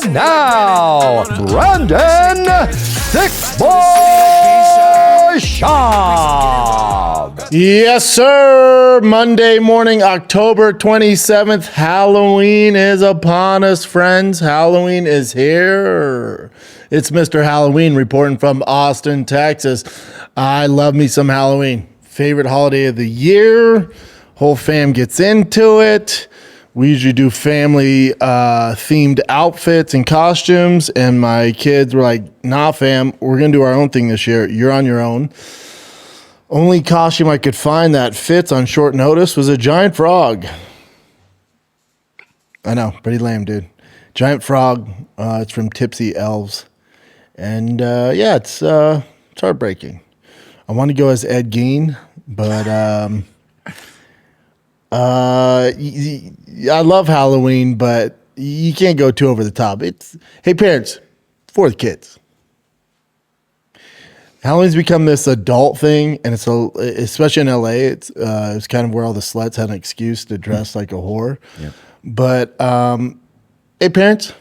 And now, Brandon Thick Boy Schaub. Yes, sir. Monday morning, October 27th. Halloween is upon us, friends. Halloween is here. It's Mr. Halloween reporting from Austin, Texas. I love me some Halloween. Favorite holiday of the year. Whole fam gets into it. We usually do family themed outfits and costumes, and my kids were like, nah, fam, we're going to do our own thing this year. You're on your own. Only costume I could find that fits on short notice was a giant frog. I know, pretty lame, dude. Giant frog. It's from Tipsy Elves. And yeah, it's heartbreaking. I want to go as Ed Gein, but I love Halloween, but you can't go too over the top. It's, hey, parents, for the kids. Halloween's become this adult thing, and it's especially in LA. It's kind of where all the sluts had an excuse to dress like a whore. Yep. But hey, parents,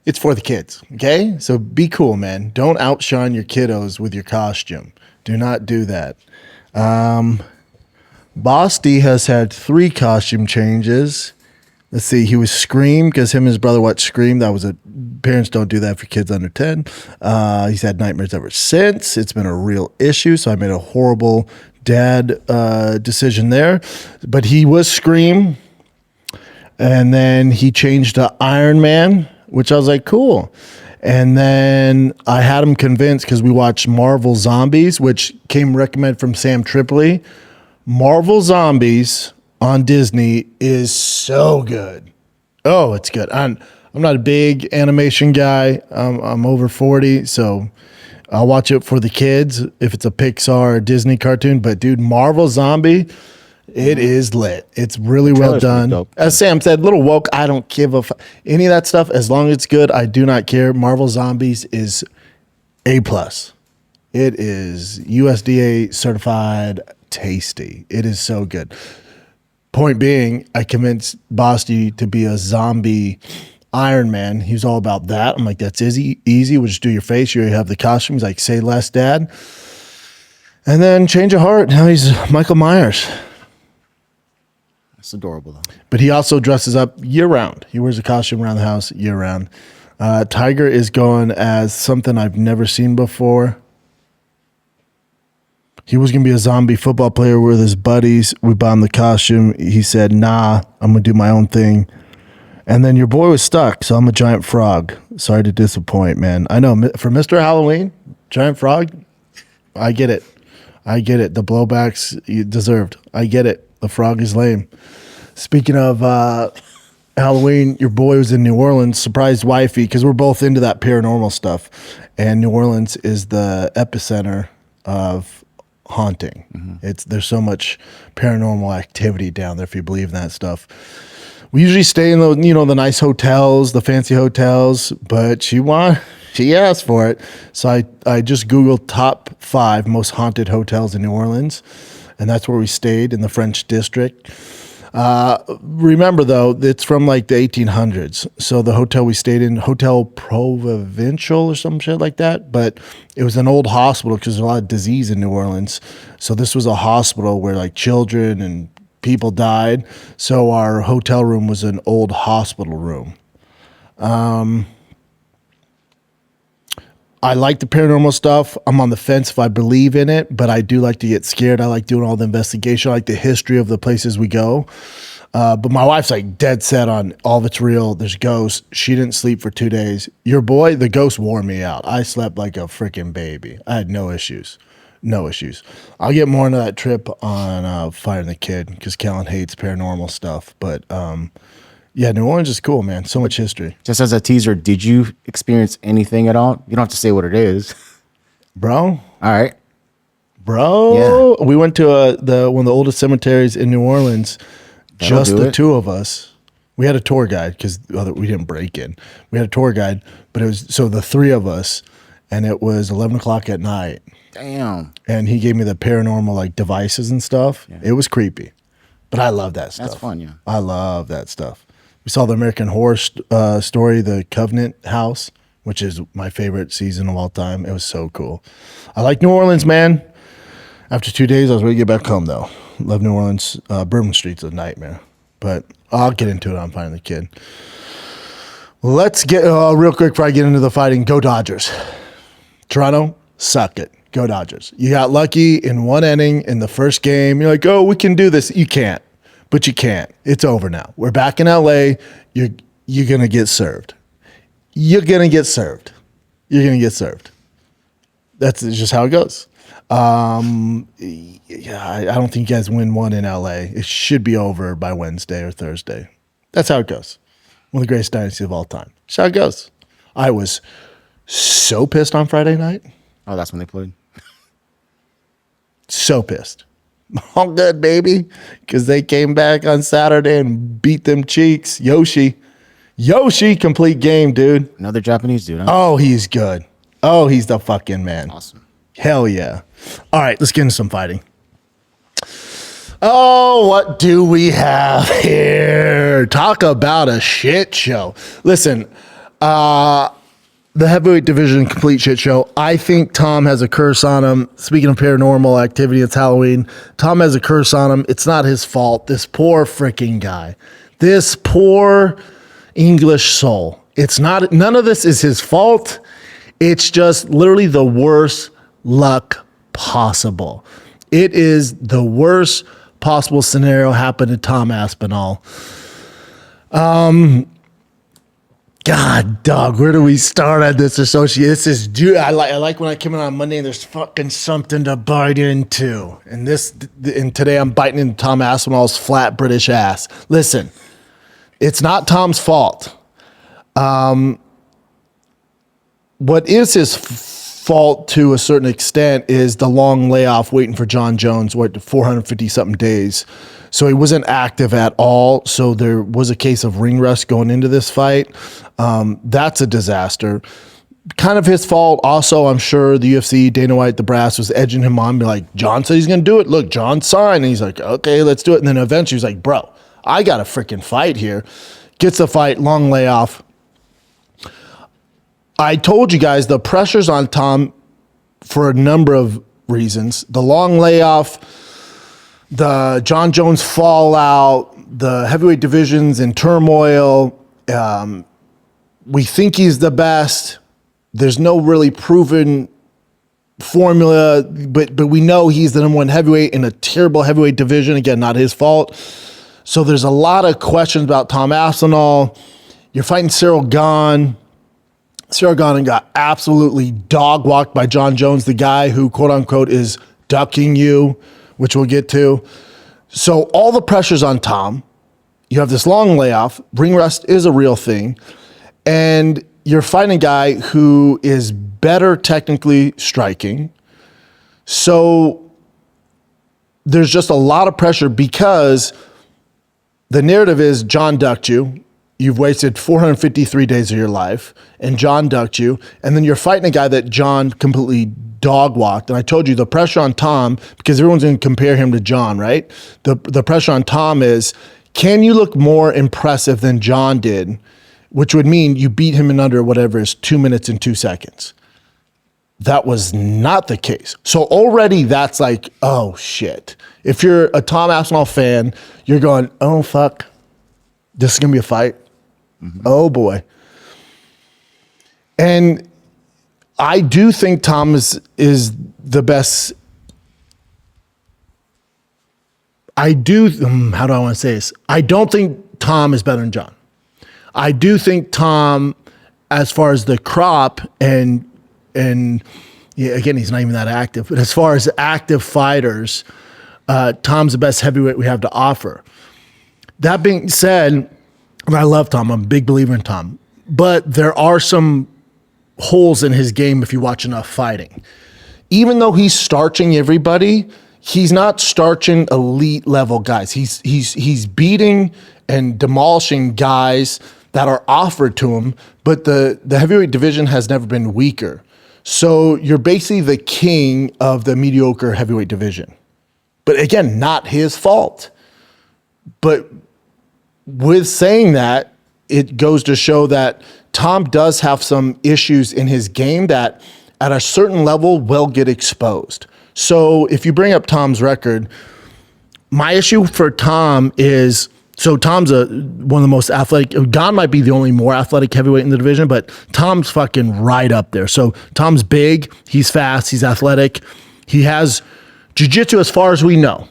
it's for the kids. Okay, so be cool, man. Don't outshine your kiddos with your costume. Do not do that. Bosty has had 3 costume changes. Let's see, he was Scream because him and his brother watched Scream. That was parents don't do that for kids under 10. He's had nightmares ever since. It's been a real issue, so I made a horrible dad decision there. But he was Scream, and then he changed to Iron Man, which I was like, cool. And then I had him convinced because we watched Marvel Zombies, which came recommended from Sam Tripoli. Marvel Zombies on Disney is so good. Oh, it's good. I'm not a big animation guy. I'm over 40, so I'll watch it for the kids if it's a Pixar or Disney cartoon. But dude, Marvel Zombie, it is lit. It's really well done. As Sam said, little woke. I don't give a any of that stuff. As long as it's good, I do not care. Marvel Zombies is A+. It is USDA certified tasty. It is so good. Point being, I convinced Bosty to be a zombie Iron Man. He was all about that. I'm like, that's easy. We'll just do your face. You already have the costume. He's like, say less, Dad. And then change of heart. Now he's Michael Myers. That's adorable, though. But he also dresses up year-round. He wears a costume around the house year-round. Tiger is going as something I've never seen before. He was going to be a zombie football player with his buddies. We bought him the costume. He said, nah, I'm going to do my own thing. And then your boy was stuck, so I'm a giant frog. Sorry to disappoint, man. I know, for Mr. Halloween, giant frog, I get it. The blowbacks you deserved. I get it. The frog is lame. Speaking of Halloween, your boy was in New Orleans, surprised wifey, because we're both into that paranormal stuff. And New Orleans is the epicenter of haunting. There's so much paranormal activity down there if you believe in that stuff. We usually stay in the nice hotels, the fancy hotels, but she asked for it. So I just Googled top 5 most haunted hotels in New Orleans, and that's where we stayed in the French District. Remember though, it's from like the 1800s. So the hotel we stayed in, Hotel Provincial or some shit like that, but it was an old hospital because there's a lot of disease in New Orleans. So this was a hospital where like children and people died. So our hotel room was an old hospital room. I like the paranormal stuff. I'm on the fence if I believe in it, but I do like to get scared. I like doing all the investigation. I like the history of the places we go. But my wife's like dead set on all of it's real. There's ghosts. She didn't sleep for 2 days. Your boy, the ghost wore me out. I slept like a freaking baby. I had no issues. I'll get more into that trip on Finding the Kid because Kellen hates paranormal stuff. But yeah, New Orleans is cool, man. So much history. Just as a teaser, did you experience anything at all? You don't have to say what it is. Bro? All right. Bro? Yeah. We went to one of the oldest cemeteries in New Orleans. Just the 2 of us. We had a tour guide because we didn't break in. We had a tour guide, but it was the 3 of us, and it was 11 o'clock at night. Damn. And he gave me the paranormal like devices and stuff. Yeah. It was creepy, but I love that stuff. That's fun, yeah. I love that stuff. We saw the American Horror Story, the Covenant House, which is my favorite season of all time. It was so cool. I like New Orleans, man. After 2 days, I was ready to get back home, though. Love New Orleans. Bourbon Street's a nightmare. But I'll get into it on Finding the Kid. Let's get, real quick before I get into the fighting, go Dodgers. Toronto, suck it. Go Dodgers. You got lucky in one inning in the first game. You're like, oh, we can do this. You can't. But you can't. It's over now. We're back in LA. You're going to get served. You're going to get served. You're going to get served. That's just how it goes. I don't think you guys win one in LA. It should be over by Wednesday or Thursday. That's how it goes. One of the greatest dynasties of all time. That's how it goes. I was so pissed on Friday night. Oh, that's when they played. So pissed. All good, baby. Because they came back on Saturday and beat them cheeks. Yoshi, complete game, dude. Another Japanese dude, huh? Oh, he's good. Oh, he's the fucking man. Awesome. Hell yeah. All right, let's get into some fighting. Oh, what do we have here? Talk about a shit show. Listen, the heavyweight division, complete shit show. I think Tom has a curse on him. Speaking of paranormal activity, it's Halloween. Tom has a curse on him. It's not his fault. This poor freaking guy. This poor English soul. It's not, none of this is his fault. It's just literally the worst luck possible. It is the worst possible scenario happened to Tom Aspinall. God, dog, where do we start at this associate? This is, dude, I like when I come in on Monday and there's fucking something to bite into. And today I'm biting into Tom Aspinall's flat British ass. Listen, it's not Tom's fault. What is his fault to a certain extent is the long layoff waiting for John Jones, 450 something days. So he wasn't active at all. So there was a case of ring rust going into this fight. That's a disaster. Kind of his fault. Also, I'm sure the UFC, Dana White, the brass was edging him on, be like, John said he's going to do it. Look, John signed. And he's like, okay, let's do it. And then eventually he's like, bro, I got a freaking fight here. Gets the fight, long layoff. I told you guys the pressure's on Tom for a number of reasons. The long layoff, the John Jones fallout, the heavyweight division's in turmoil. We think he's the best. There's no really proven formula, but we know he's the number one heavyweight in a terrible heavyweight division. Again, not his fault. So there's a lot of questions about Tom Aspinall. You're fighting Ciryl Gane. Ciryl Gane got absolutely dog walked by John Jones, the guy who, quote unquote, is ducking you, which we'll get to. So all the pressure's on Tom. You have this long layoff. Ring rust is a real thing. And you're fighting a guy who is better technically striking. So there's just a lot of pressure because the narrative is John ducked you. You've wasted 453 days of your life, and John ducked you, and then you're fighting a guy that John completely dog walked. And I told you the pressure on Tom, because everyone's going to compare him to John, right? The pressure on Tom is, can you look more impressive than John did, which would mean you beat him in under whatever is 2 minutes and 2 seconds. That was not the case. So already that's like, oh shit. If you're a Tom Aspinall fan, you're going, oh fuck, this is going to be a fight. Mm-hmm. Oh boy. And I do think Tom is the best. How do I want to say this? I don't think Tom is better than John. I do think Tom, as far as the crop and yeah, again, he's not even that active, but as far as active fighters, Tom's the best heavyweight we have to offer. That being said, and I love Tom. I'm a big believer in Tom. But there are some holes in his game if you watch enough fighting. Even though he's starching everybody, he's not starching elite level guys. He's beating and demolishing guys that are offered to him, but the heavyweight division has never been weaker. So you're basically the king of the mediocre heavyweight division. But again, not his fault. But with saying that, it goes to show that Tom does have some issues in his game that at a certain level will get exposed. So if you bring up Tom's record, my issue for Tom is, so Tom's one of the most athletic. Gane might be the only more athletic heavyweight in the division, but Tom's fucking right up there. So Tom's big, he's fast, he's athletic. He has jiu-jitsu as far as we know.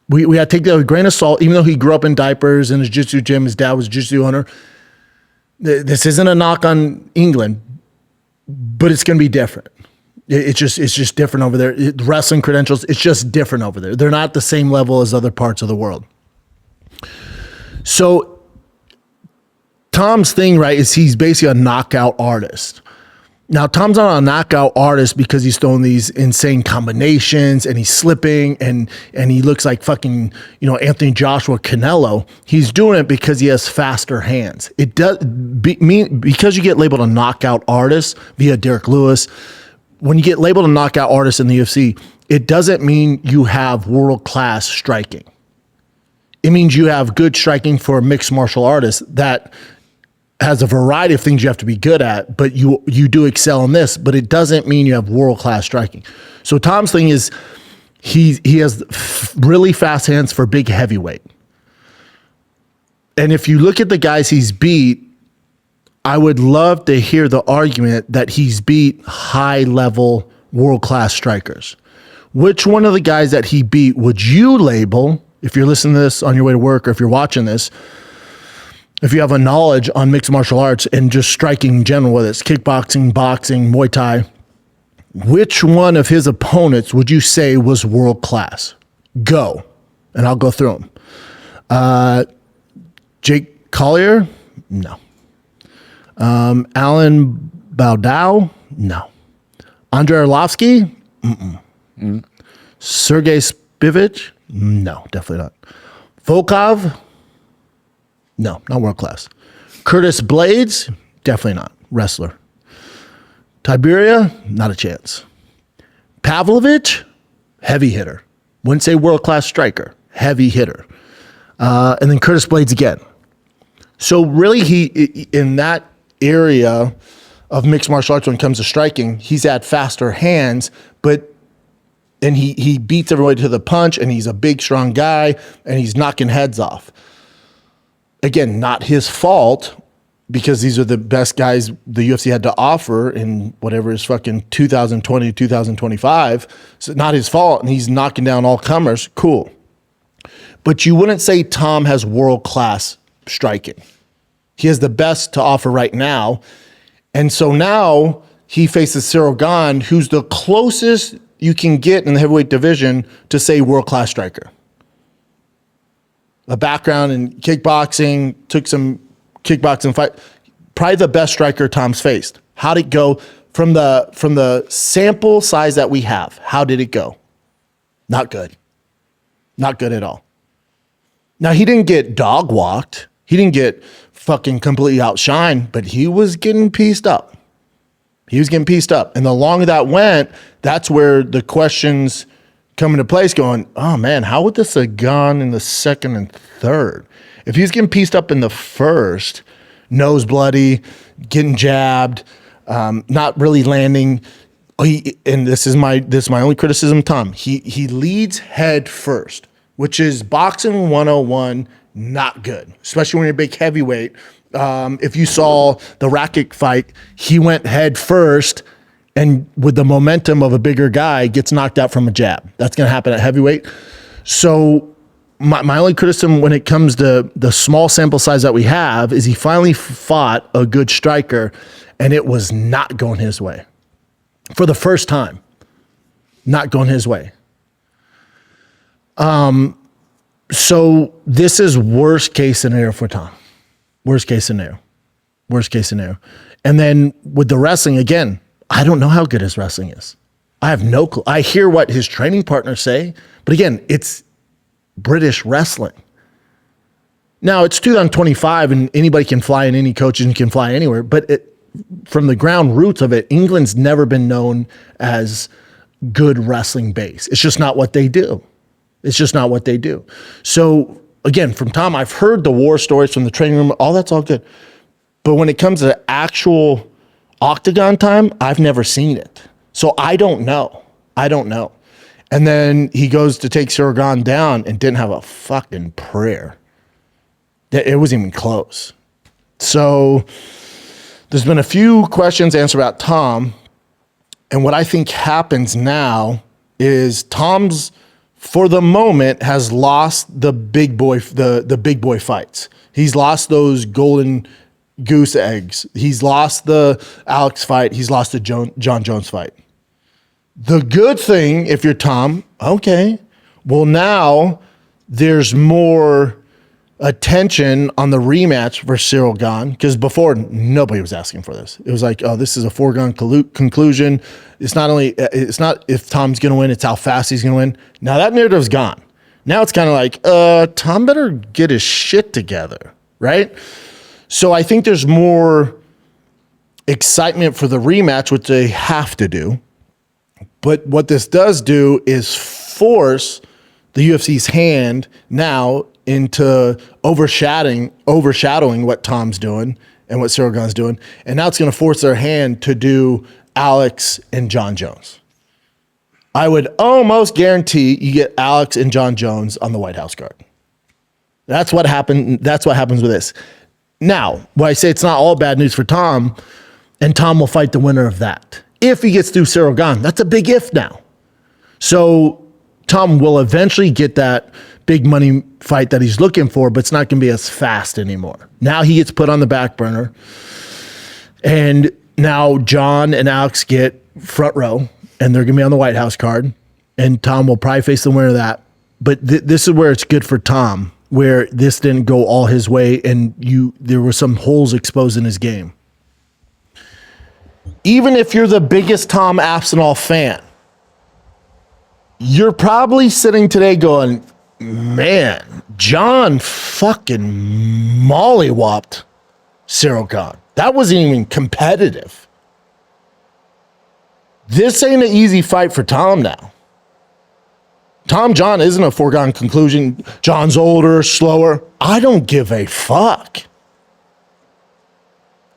We got to take that with a grain of salt, even though he grew up in diapers in his jiu-jitsu gym. His dad was a jiu-jitsu owner. This isn't a knock on England, but it's going to be different. It's just different over there. Wrestling credentials, it's just different over there. They're not the same level as other parts of the world. So Tom's thing, right, is he's basically a knockout artist. Now, Tom's not a knockout artist because he's throwing these insane combinations and he's slipping and he looks like fucking, Anthony Joshua Canelo. He's doing it because he has faster hands. It does because you get labeled a knockout artist via Derek Lewis. When you get labeled a knockout artist in the UFC, it doesn't mean you have world-class striking. It means you have good striking for a mixed martial artist that has a variety of things you have to be good at, but you do excel in this, but it doesn't mean you have world-class striking. So Tom's thing is he has really fast hands for big heavyweight. And if you look at the guys he's beat, I would love to hear the argument that he's beat high-level world-class strikers. Which one of the guys that he beat would you label, if you're listening to this on your way to work or if you're watching this, if you have a knowledge on mixed martial arts and just striking in general, whether it's kickboxing, boxing, Muay Thai, which one of his opponents would you say was world-class? Go. And I'll go through them. Jake Collier? No. Alan Baudou? No. Andrei Arlovsky? Mm-mm. Sergey Spivak? No, definitely not. Volkov? No, not world class. Curtis Blades? Definitely not. Wrestler. Tiberia? Not a chance. Pavlovich? Heavy hitter. Wouldn't say world class striker. Heavy hitter. And then Curtis Blades again. So really he, in that area of mixed martial arts when it comes to striking, he's had faster hands, and he beats everybody to the punch, and he's a big, strong guy, and he's knocking heads off. Again, not his fault, because these are the best guys the UFC had to offer in whatever is fucking 2020, 2025. So not his fault, and he's knocking down all comers. Cool. But you wouldn't say Tom has world-class striking. He has the best to offer right now. And so now he faces Ciryl Gane, who's the closest you can get in the heavyweight division to say world-class striker. A background in kickboxing, took some kickboxing fight. Probably the best striker Tom's faced. How'd it go from the sample size that we have? How did it go? Not good. Not good at all. Now, he didn't get dog walked. He didn't get fucking completely outshined, but he was getting pieced up. He was getting pieced up. And the longer that went, that's where the questions come into place going, oh man, how would this have gone in the second and third? If he's getting pieced up in the first, nose bloody, getting jabbed, not really landing, and this is my only criticism, Tom. He leads head first, which is boxing 101, not good, especially when you're a big heavyweight. If you saw the Rakic fight, he went head first, and with the momentum of a bigger guy, gets knocked out from a jab. That's going to happen at heavyweight. So my only criticism when it comes to the small sample size that we have is he finally fought a good striker, and it was not going his way. For the first time, not going his way. So this is worst case scenario for Tom. Worst case scenario. Worst case scenario. And then with the wrestling, again, I don't know how good his wrestling is. I have no clue. I hear what his training partners say, but again, it's British wrestling. Now, it's 2025 and anybody can fly and any coach can fly anywhere, but from the ground roots of it, England's never been known as good wrestling base. It's just not what they do. It's just not what they do. So again, from Tom, I've heard the war stories from the training room. All that's all good. But when it comes to actual octagon time, I've never seen it. So I don't know. And then he goes to take Ciryl Gane down and didn't have a fucking prayer. It wasn't even close. So there's been a few questions answered about Tom. And what I think happens now is Tom's, for the moment, has lost the big boy, the big boy fights. He's lost those golden goose eggs. He's lost the Alex fight. He's lost the John Jones fight. The good thing, if you're Tom, okay, well, now there's more attention on the rematch for Ciryl Gane, because before nobody was asking for this. It was like, oh, this is a foregone conclusion. It's not if Tom's going to win, it's how fast he's going to win. Now that narrative's gone. Now it's kind of like, Tom better get his shit together, right? So I think there's more excitement for the rematch, which they have to do. But what this does do is force the UFC's hand now into overshadowing what Tom's doing and what Ciryl Gane's doing. And now it's going to force their hand to do Alex and John Jones. I would almost guarantee you get Alex and John Jones on the White House card. That's what happened. That's what happens with this. Now, when I say it's not all bad news for Tom, and Tom will fight the winner of that. If he gets through Ciryl Gane, that's a big if now. So Tom will eventually get that big money fight that he's looking for, but it's not going to be as fast anymore. Now he gets put on the back burner. And now John and Alex get front row, and they're going to be on the White House card. And Tom will probably face the winner of that. But this is where it's good for Tom, where this didn't go all his way, and there were some holes exposed in his game. Even if you're the biggest Tom Aspinall fan, you're probably sitting today going, man, John fucking mollywopped Ciryl Gane. That wasn't even competitive. This ain't an easy fight for Tom now. John isn't a foregone conclusion. John's older, slower. I don't give a fuck.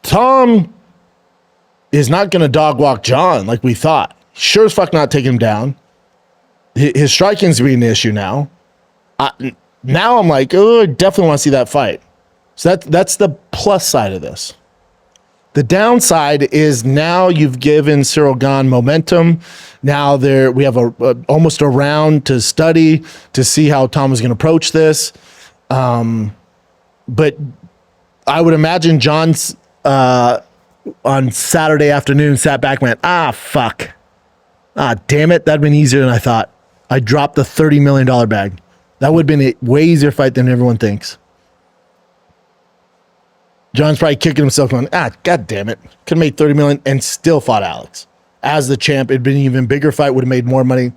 Tom is not going to dog walk John like we thought. Sure as fuck not taking him down. His striking's going to be an issue now. Now I'm like, oh, I definitely want to see that fight. So that's the plus side of this. The downside is now you've given Ciryl Gane momentum. Now we have almost a round to study to see how Tom is going to approach this. But I would imagine John's on Saturday afternoon sat back and went, fuck. Damn it. That'd been easier than I thought. I dropped the $30 million bag. That would have been a way easier fight than everyone thinks. John's probably kicking himself going, God damn it. Could have made $30 million and still fought Alex. As the champ, it'd been an even bigger fight, would have made more money.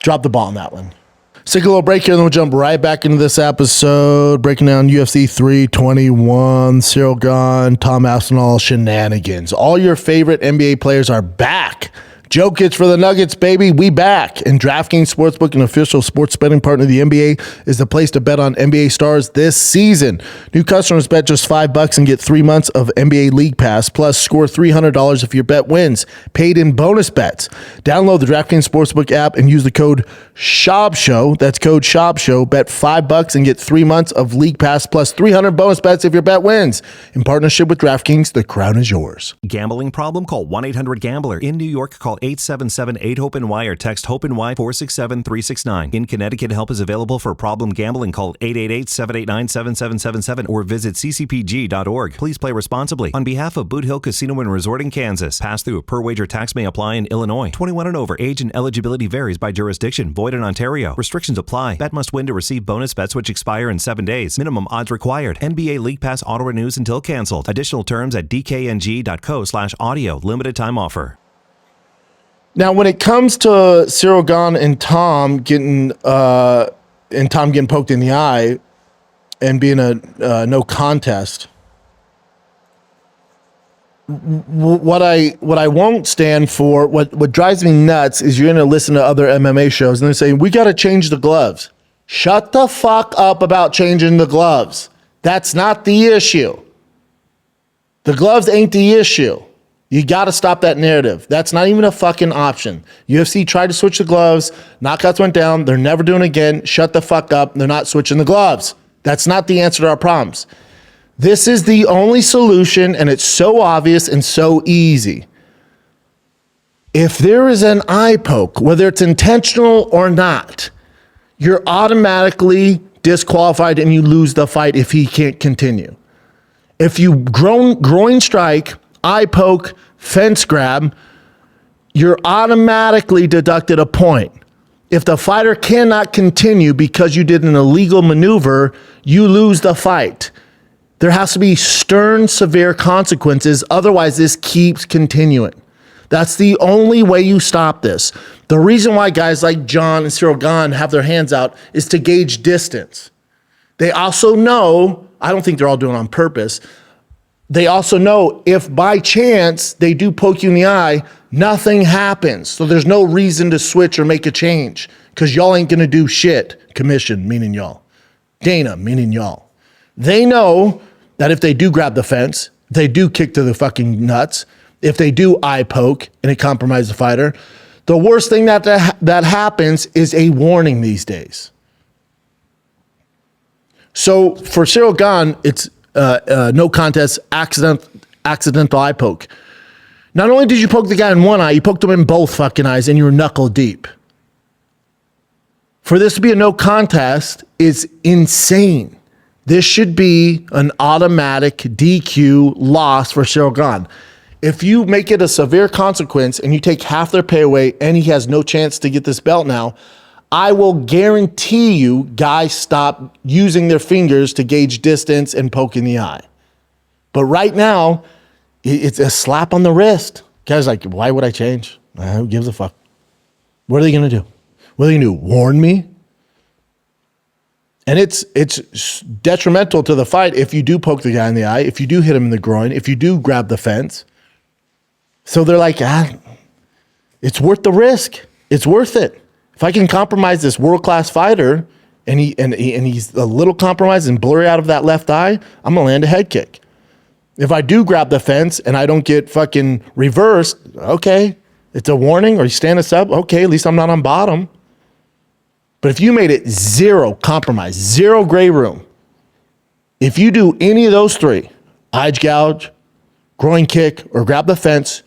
Drop the ball on that one. Let's take a little break here, and then we'll jump right back into this episode, breaking down UFC 321, Ciryl Gane, Tom Aspinall shenanigans. All your favorite NBA players are back. Jokic for the Nuggets, baby. We back. And DraftKings Sportsbook, an official sports betting partner of the NBA, is the place to bet on NBA stars this season. New customers bet just $5 and get 3 months of NBA League Pass, plus score $300 if your bet wins. Paid in bonus bets. Download the DraftKings Sportsbook app and use the code SCHAUBSHOW. That's code SCHAUBSHOW. Bet $5 and get 3 months of League Pass, plus 300 bonus bets if your bet wins. In partnership with DraftKings, the crown is yours. Gambling problem? Call 1-800-GAMBLER. In New York, call 877-8-HOPE-NY or text HOPE-NY 467-369. In Connecticut, help is available for problem gambling. Call 888-789-7777 or visit ccpg.org. Please play responsibly. On behalf of Boot Hill Casino and Resort in Kansas, pass-through per wager tax may apply in Illinois. 21 and over. Age and eligibility varies by jurisdiction. Void in Ontario. Restrictions apply. Bet must win to receive bonus bets which expire in 7 days. Minimum odds required. NBA League Pass auto renews until canceled. Additional terms at dkng.co/audio. Limited time offer. Now, when it comes to Ciryl Gane and Tom getting poked in the eye and being a no contest, what I won't stand for, what drives me nuts is you're going to listen to other MMA shows and they're saying, we got to change the gloves. Shut the fuck up about changing the gloves. That's not the issue. The gloves ain't the issue. You got to stop that narrative. That's not even a fucking option. UFC tried to switch the gloves. Knockouts went down. They're never doing it again. Shut the fuck up. They're not switching the gloves. That's not the answer to our problems. This is the only solution, and it's so obvious and so easy. If there is an eye poke, whether it's intentional or not, you're automatically disqualified and you lose the fight if he can't continue. If you groin strike, eye poke, fence grab, you're automatically deducted a point. If the fighter cannot continue because you did an illegal maneuver, you lose the fight. There has to be stern, severe consequences. Otherwise, this keeps continuing. That's the only way you stop this. The reason why guys like John and Ciryl Gane have their hands out is to gauge distance. They also know, I don't think they're all doing it on purpose, they also know if by chance they do poke you in the eye, nothing happens. So there's no reason to switch or make a change because y'all ain't going to do shit. Commission, meaning y'all. Dana, meaning y'all. They know that if they do grab the fence, they do kick to the fucking nuts, if they do eye poke and it compromises the fighter, the worst thing that happens is a warning these days. So for Ciryl Gane, it's no contest, accidental eye poke. Not only did you poke the guy in one eye, you poked him in both fucking eyes and you were knuckle deep. For this to be a no contest is insane. This should be an automatic DQ loss for Ciryl Gane. If you make it a severe consequence and you take half their pay away and he has no chance to get this belt now, I will guarantee you guys stop using their fingers to gauge distance and poke in the eye. But right now, it's a slap on the wrist. Guys like, why would I change? Who gives a fuck? What are they going to do? What are they going to do? Warn me? And it's detrimental to the fight if you do poke the guy in the eye, if you do hit him in the groin, if you do grab the fence. So they're like, it's worth the risk. It's worth it. If I can compromise this world-class fighter and he's a little compromised and blurry out of that left eye, I'm going to land a head kick. If I do grab the fence and I don't get fucking reversed, okay, it's a warning, or you stand us up, okay, at least I'm not on bottom. But if you made it zero compromise, zero gray room, if you do any of those three, eye gouge, groin kick, or grab the fence,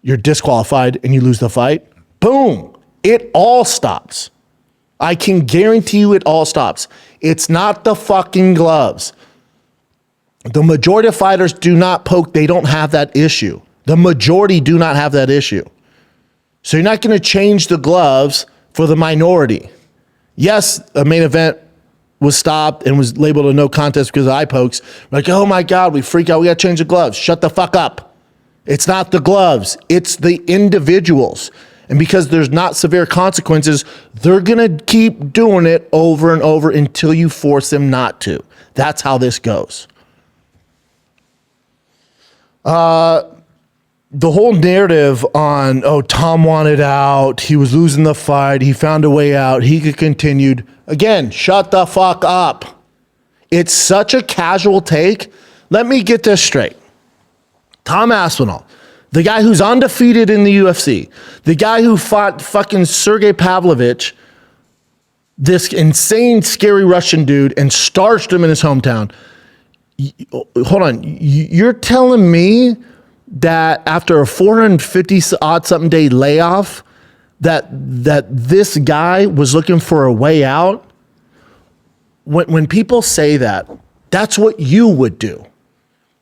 you're disqualified and you lose the fight. Boom. It all stops. I can guarantee you it all stops. It's not the fucking gloves. The majority of fighters do not poke. They don't have that issue. The majority do not have that issue. So you're not going to change the gloves for the minority. Yes, a main event was stopped and was labeled a no contest because of eye pokes. Like, oh my God, we freak out. We got to change the gloves. Shut the fuck up. It's not the gloves. It's the individuals. And because there's not severe consequences, they're going to keep doing it over and over until you force them not to. That's how this goes. The whole narrative on, Tom wanted out, he was losing the fight, he found a way out, he could continue. Again, shut the fuck up. It's such a casual take. Let me get this straight. Tom Aspinall, the guy who's undefeated in the UFC, the guy who fought fucking Sergey Pavlovich, this insane, scary Russian dude, and starched him in his hometown. Hold on. You're telling me that after a 450 odd something day layoff, that this guy was looking for a way out? When people say that, that's what you would do.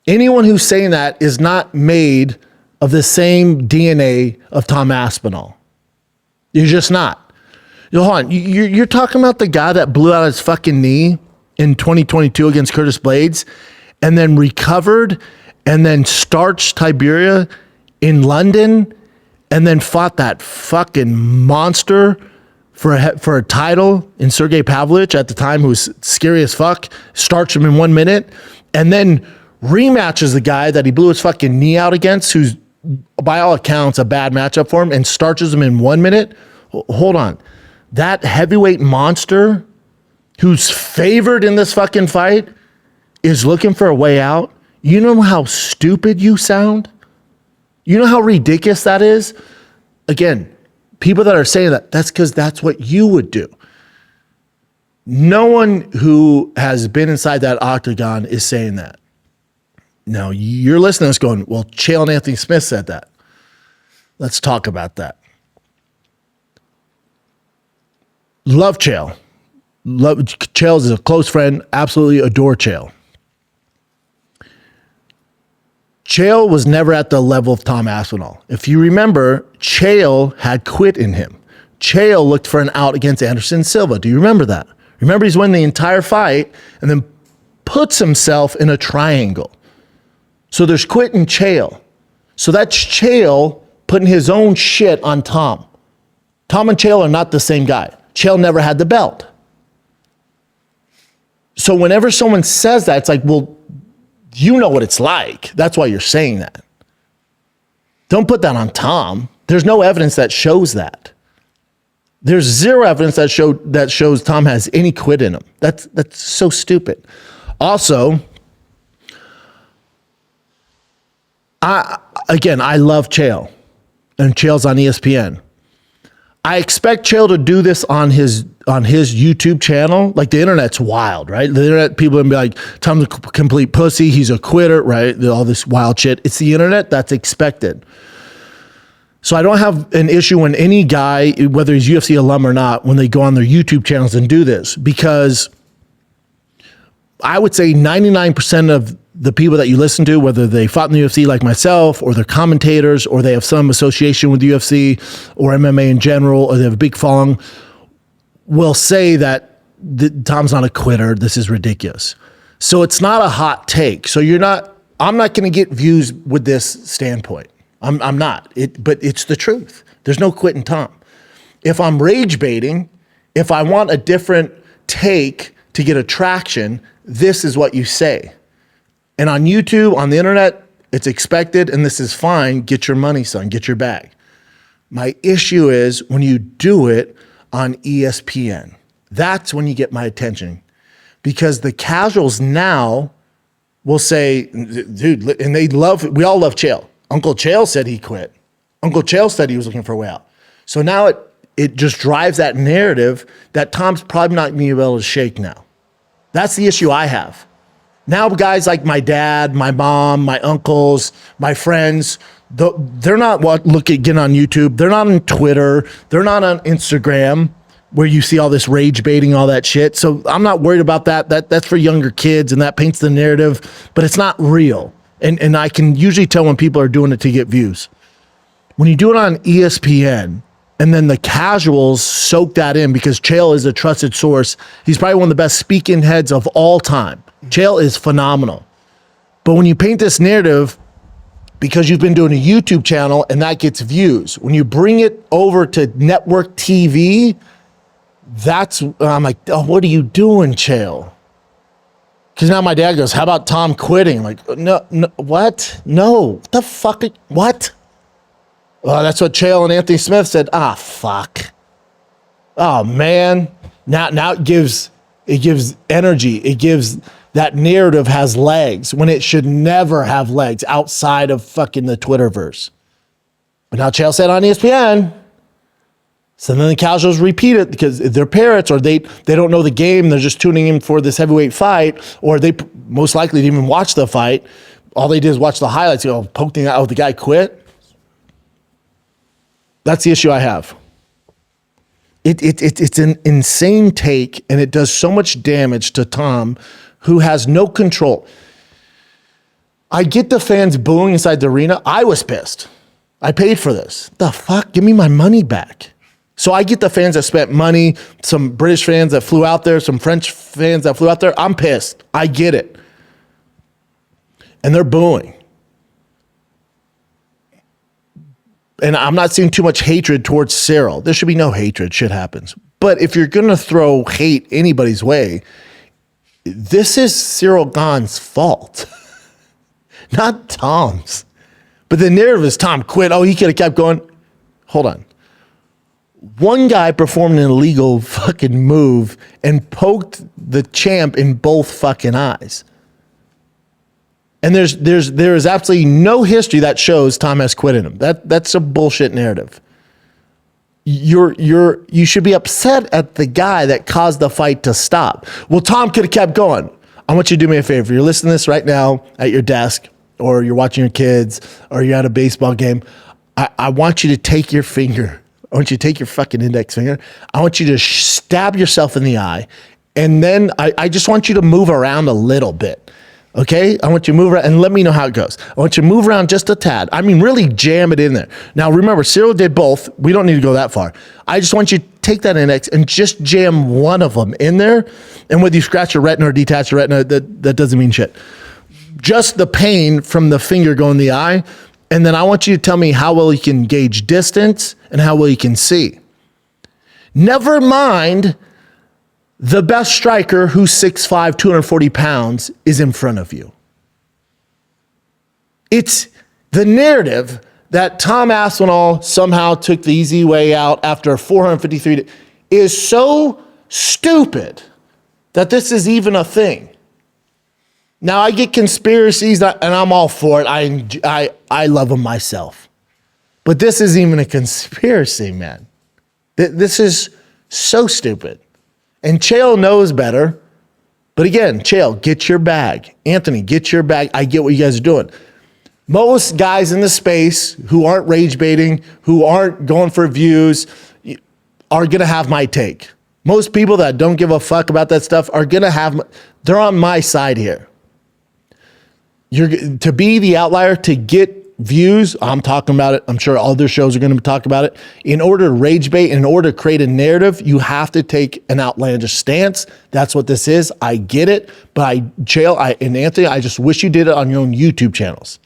Anyone who's saying that is not made of the same DNA of Tom Aspinall. You're just not. Hold on. You're talking about the guy that blew out his fucking knee in 2022 against Curtis Blades and then recovered and then starched Tiberia in London and then fought that fucking monster for a title in Sergey Pavlovich at the time, who was scary as fuck, starched him in 1 minute, and then rematches the guy that he blew his fucking knee out against, who's by all accounts a bad matchup for him, and starches him in 1 minute. Hold on. That heavyweight monster who's favored in this fucking fight, is looking for a way out, you know how stupid you sound? You know how ridiculous that is? Again, people that are saying that, that's because that's what you would do. No one who has been inside that octagon is saying that. Now, you're listening to this going, well, Chael and Anthony Smith said that. Let's talk about that. Love Chael. Chael is a close friend. Absolutely adore Chael. Chael was never at the level of Tom Aspinall. If you remember, Chael had quit in him. Chael looked for an out against Anderson Silva. Do you remember that? Remember, he's winning the entire fight and then puts himself in a triangle. So there's quit in Chael. So that's Chael putting his own shit on Tom. Tom and Chael are not the same guy. Chael never had the belt. So whenever someone says that, it's like, well, you know what it's like. That's why you're saying that. Don't put that on Tom. There's no evidence that shows that. There's zero evidence that shows Tom has any quit in him. That's so stupid. Also, I love Chael, and Chael's on ESPN. I expect Chael to do this on his YouTube channel. Like, the internet's wild, right? The internet, people will be like, Tom's a complete pussy. He's a quitter, right? All this wild shit. It's the internet. That's expected. So I don't have an issue when any guy, whether he's UFC alum or not, when they go on their YouTube channels and do this, because I would say 99% of the people that you listen to, whether they fought in the UFC like myself, or they're commentators, or they have some association with the UFC or MMA in general, or they have a big following, will say that Tom's not a quitter. This is ridiculous. So it's not a hot take. So I'm not going to get views with this standpoint. I'm not. But it's the truth. There's no quitting Tom. If I'm rage baiting, if I want a different take to get attraction, this is what you say. And on YouTube, on the internet, it's expected, and this is fine. Get your money, son. Get your bag. My issue is when you do it on ESPN. That's when you get my attention. Because the casuals now will say, dude, and we all love Chael. Uncle Chael said he quit. Uncle Chael said he was looking for a way out. So now it just drives that narrative that Tom's probably not going to be able to shake now. That's the issue I have. Now guys like my dad, my mom, my uncles, my friends, they're not getting on YouTube. They're not on Twitter. They're not on Instagram where you see all this rage baiting, all that shit. So I'm not worried about that. That's for younger kids, and that paints the narrative, but it's not real. And I can usually tell when people are doing it to get views. When you do it on ESPN, and then the casuals soak that in because Chael is a trusted source. He's probably one of the best speaking heads of all time. Chael is phenomenal. But when you paint this narrative, because you've been doing a YouTube channel and that gets views, when you bring it over to network TV, I'm like, oh, what are you doing, Chael? Because now my dad goes, how about Tom quitting? I'm like, no, what? No, what the fuck? What? Well, that's what Chael and Anthony Smith said. Fuck. Oh, man. Now it gives energy. It gives that narrative has legs when it should never have legs outside of fucking the Twitterverse. But now Chael said on ESPN. So then the casuals repeat it because they're parrots, or they don't know the game. They're just tuning in for this heavyweight fight, or they most likely didn't even watch the fight. All they did is watch the highlights. Poke the guy. Oh, the guy quit. That's the issue I have. It's an insane take, and it does so much damage to Tom, who has no control. I get the fans booing inside the arena. I was pissed. I paid for this. The fuck? Give me my money back. So I get the fans that spent money, some British fans that flew out there, some French fans that flew out there. I'm pissed. I get it. And they're booing. And I'm not seeing too much hatred towards Ciryl. There should be no hatred. Shit happens. But if you're going to throw hate anybody's way, this is Ciryl Gane's fault, not Tom's. But the narrative is Tom quit. Oh, he could have kept going. Hold on. One guy performed an illegal fucking move and poked the champ in both fucking eyes. And there is absolutely no history that shows Tom has quit in him. That's a bullshit narrative. You should be upset at the guy that caused the fight to stop. Well, Tom could have kept going. I want you to do me a favor. You're listening to this right now at your desk, or you're watching your kids, or you're at a baseball game. I want you to take your finger. I want you to take your fucking index finger. I want you to stab yourself in the eye. And then I just want you to move around a little bit. Okay? I want you to move around and let me know how it goes. I want you to move around just a tad. I mean, really jam it in there. Now, remember, Ciryl did both. We don't need to go that far. I just want you to take that index and just jam one of them in there. And whether you scratch your retina or detach your retina, that doesn't mean shit. Just the pain from the finger going in the eye. And then I want you to tell me how well you can gauge distance and how well you can see. Never mind the best striker who's 6'5", 240 pounds is in front of you. It's the narrative that Tom Aspinall somehow took the easy way out after 453 is so stupid that this is even a thing. Now, I get conspiracies, and I'm all for it. I love them myself. But this isn't even a conspiracy, man. This is so stupid. And Chael knows better. But again, Chael, get your bag. Anthony, get your bag. I get what you guys are doing. Most guys in the space who aren't rage baiting, who aren't going for views, are going to have my take. Most people that don't give a fuck about that stuff are going to have, they're on my side here. To be the outlier, to get views, I'm talking about it. I'm sure other shows are going to talk about it. In order to rage bait, in order to create a narrative, you have to take an outlandish stance. That's what this is. I get it. But Chael and Anthony, I just wish you did it on your own YouTube channels.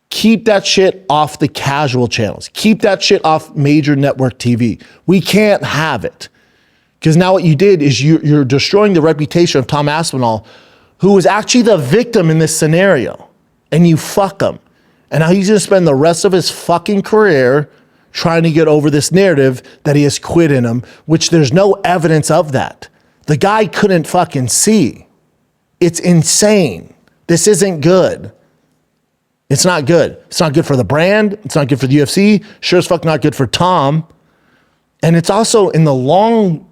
Keep that shit off the casual channels. Keep that shit off major network TV. We can't have it. Because now what you did is you're destroying the reputation of Tom Aspinall, who was actually the victim in this scenario, and you fuck him. And now he's going to spend the rest of his fucking career trying to get over this narrative that he has quit in him, which there's no evidence of that. The guy couldn't fucking see. It's insane. This isn't good. It's not good. It's not good for the brand. It's not good for the UFC. Sure as fuck not good for Tom. And it's also in the long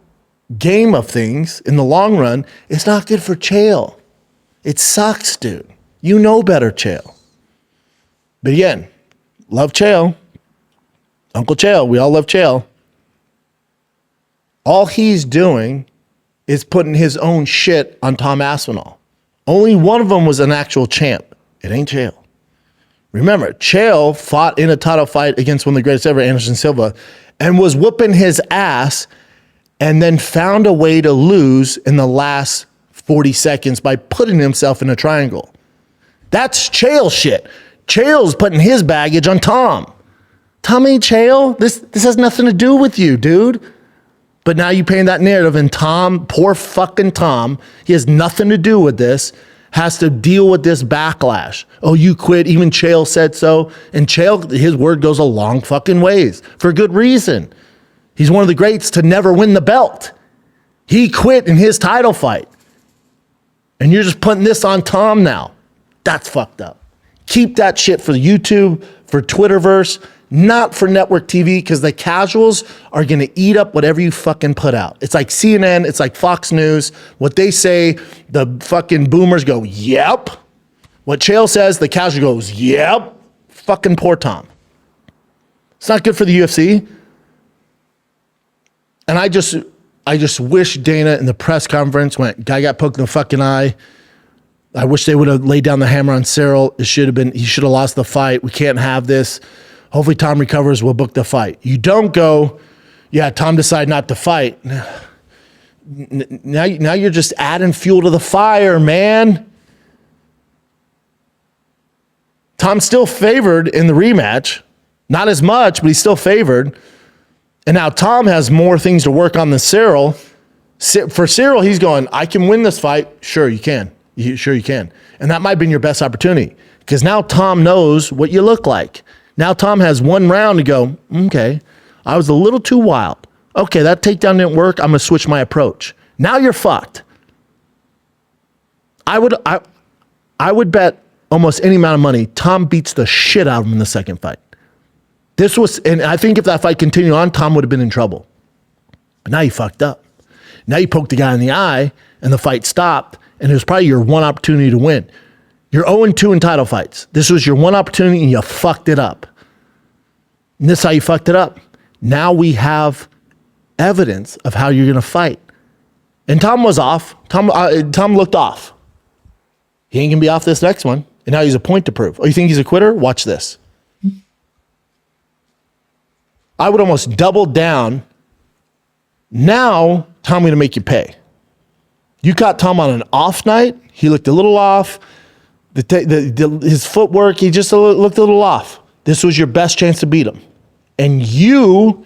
game of things, in the long run, it's not good for Chael. It sucks, dude. You know better, Chael. But again, love Chael. Uncle Chael. We all love Chael. All he's doing is putting his own shit on Tom Aspinall. Only one of them was an actual champ. It ain't Chael. Remember, Chael fought in a title fight against one of the greatest ever, Anderson Silva, and was whooping his ass and then found a way to lose in the last 40 seconds by putting himself in a triangle. That's Chael shit. Chael's putting his baggage on Tom. Tom ain't Chael. This has nothing to do with you, dude. But now you paint that narrative, and Tom, poor fucking Tom, he has nothing to do with this, has to deal with this backlash. Oh, you quit. Even Chael said so. And Chael, his word goes a long fucking ways for good reason. He's one of the greats to never win the belt. He quit in his title fight. And you're just putting this on Tom now. That's fucked up. Keep that shit for YouTube, for Twitterverse, not for network TV, because the casuals are going to eat up whatever you fucking put out. It's like CNN, it's like Fox News. What they say, the fucking boomers go, yep. What Chael says, the casual goes, yep. Fucking poor Tom. It's not good for the UFC. And I just wish Dana in the press conference went, guy got poked in the fucking eye. I wish they would have laid down the hammer on Ciryl. He should have lost the fight. We can't have this. Hopefully Tom recovers. We'll book the fight. You don't go, yeah, Tom decided not to fight. Now you're just adding fuel to the fire, man. Tom's still favored in the rematch. Not as much, but he's still favored. And now Tom has more things to work on than Ciryl. For Ciryl, he's going, I can win this fight. Sure, you can. Sure you can. And that might have been your best opportunity, because now Tom knows what you look like. Now Tom has one round to go, okay, I was a little too wild. Okay, that takedown didn't work. I'm going to switch my approach. Now you're fucked. I would bet almost any amount of money Tom beats the shit out of him in the second fight. And I think if that fight continued on, Tom would have been in trouble. But now you fucked up. Now you poked the guy in the eye and the fight stopped, and it was probably your one opportunity to win. You're 0-2 in title fights. This was your one opportunity and you fucked it up. And this is how you fucked it up. Now we have evidence of how you're going to fight. And Tom was off. Tom looked off. He ain't going to be off this next one. And now he's a point to prove. Oh, you think he's a quitter? Watch this. I would almost double down. Now, Tom going to make you pay. You caught Tom on an off night. He looked a little off. His footwork, he just looked a little off. This was your best chance to beat him. And you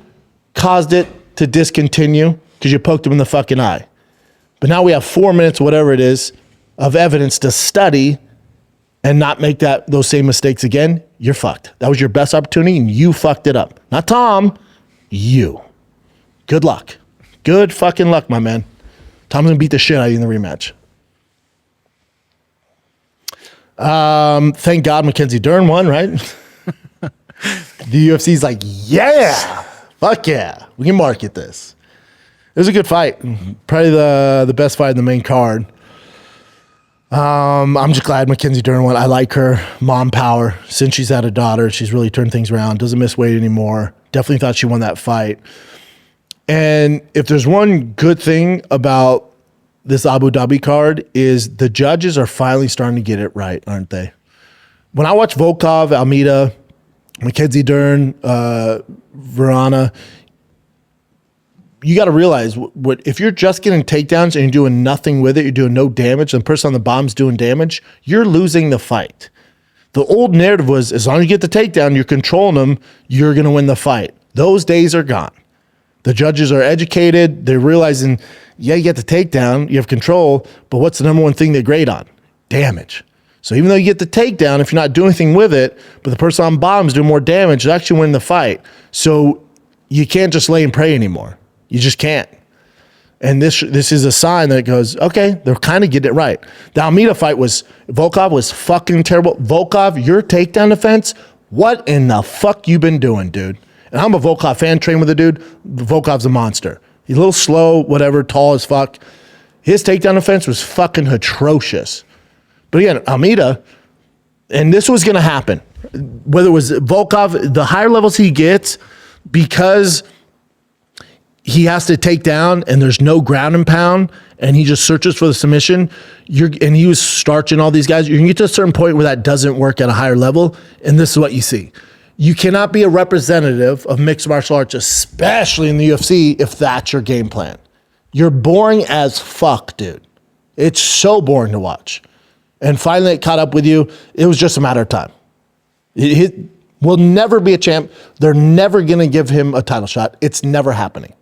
caused it to discontinue because you poked him in the fucking eye. But now we have 4 minutes, whatever it is, of evidence to study and not make those same mistakes again. You're fucked. That was your best opportunity and you fucked it up. Not Tom, you. Good luck. Good fucking luck, my man. Tom's gonna beat the shit out of you in the rematch. Thank God Mackenzie Dern won, right? The UFC's like, yeah, fuck yeah, we can market this. It was a good fight. Probably the best fight in the main card. I'm just glad Mackenzie Dern won. I like her. Mom power. Since she's had a daughter, she's really turned things around. Doesn't miss weight anymore. Definitely thought she won that fight. And if there's one good thing about this Abu Dhabi card is the judges are finally starting to get it right, aren't they? When I watch Volkov, Almeida, Mackenzie Dern, Verana, you got to realize if you're just getting takedowns and you're doing nothing with it, you're doing no damage, and the person on the bomb's doing damage, you're losing the fight. The old narrative was as long as you get the takedown, you're controlling them, you're going to win the fight. Those days are gone. The judges are educated. They're realizing, yeah, you get the takedown, you have control, but what's the number one thing they grade on? Damage. So even though you get the takedown, if you're not doing anything with it, but the person on bottom is doing more damage, they're actually winning the fight. So you can't just lay and pray anymore. You just can't. And this is a sign that goes, okay, they're kind of getting it right. The Almeida fight Volkov was fucking terrible. Volkov, your takedown defense, what in the fuck you been doing, dude? And I'm a Volkov fan, trained with a dude. Volkov's a monster. He's a little slow, whatever, tall as fuck. His takedown defense was fucking atrocious. But again, Almeida, and this was going to happen. Whether it was Volkov, the higher levels he gets, because he has to take down and there's no ground and pound and he just searches for the submission, and he was starching all these guys, you're going to get to a certain point where that doesn't work at a higher level, and this is what you see. You cannot be a representative of mixed martial arts, especially in the UFC, if that's your game plan. You're boring as fuck, dude. It's so boring to watch. And finally it caught up with you. It was just a matter of time. He will never be a champ. They're never going to give him a title shot. It's never happening.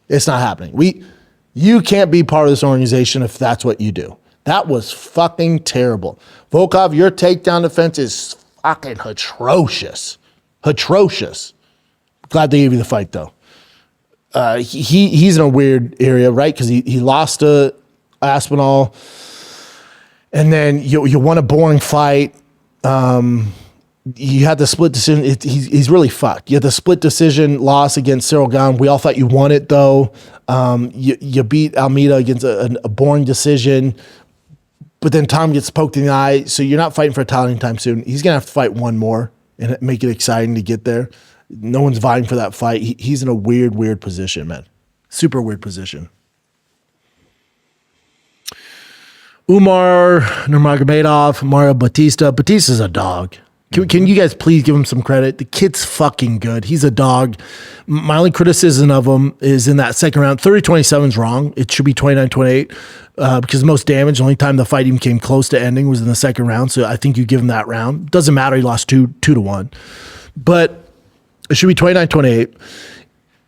It's not happening. You can't be part of this organization if that's what you do. That was fucking terrible. Volkov, your takedown defense is fucking atrocious. Atrocious. Glad they gave you the fight, though. He's in a weird area, right? Because he lost to Aspinall, and then you won a boring fight. You had the split decision. He's really fucked. You had the split decision loss against Ciryl Gane. We all thought you won it, though. You beat Almeida against a boring decision, but then Tom gets poked in the eye, so you're not fighting for a title anytime soon. He's going to have to fight one more and make it exciting to get there. No one's vying for that fight. He's in a weird position, man. Super weird position. Umar Nurmagomedov, Mario Batista. Batista's a dog. Can you guys please give him some credit? The kid's fucking good. He's a dog. My only criticism of him is in that second round. 30-27 is wrong. It should be 29-28 because most damage, the only time the fight even came close to ending was in the second round. So I think you give him that round. Doesn't matter. He lost 2-1. But it should be 29-28.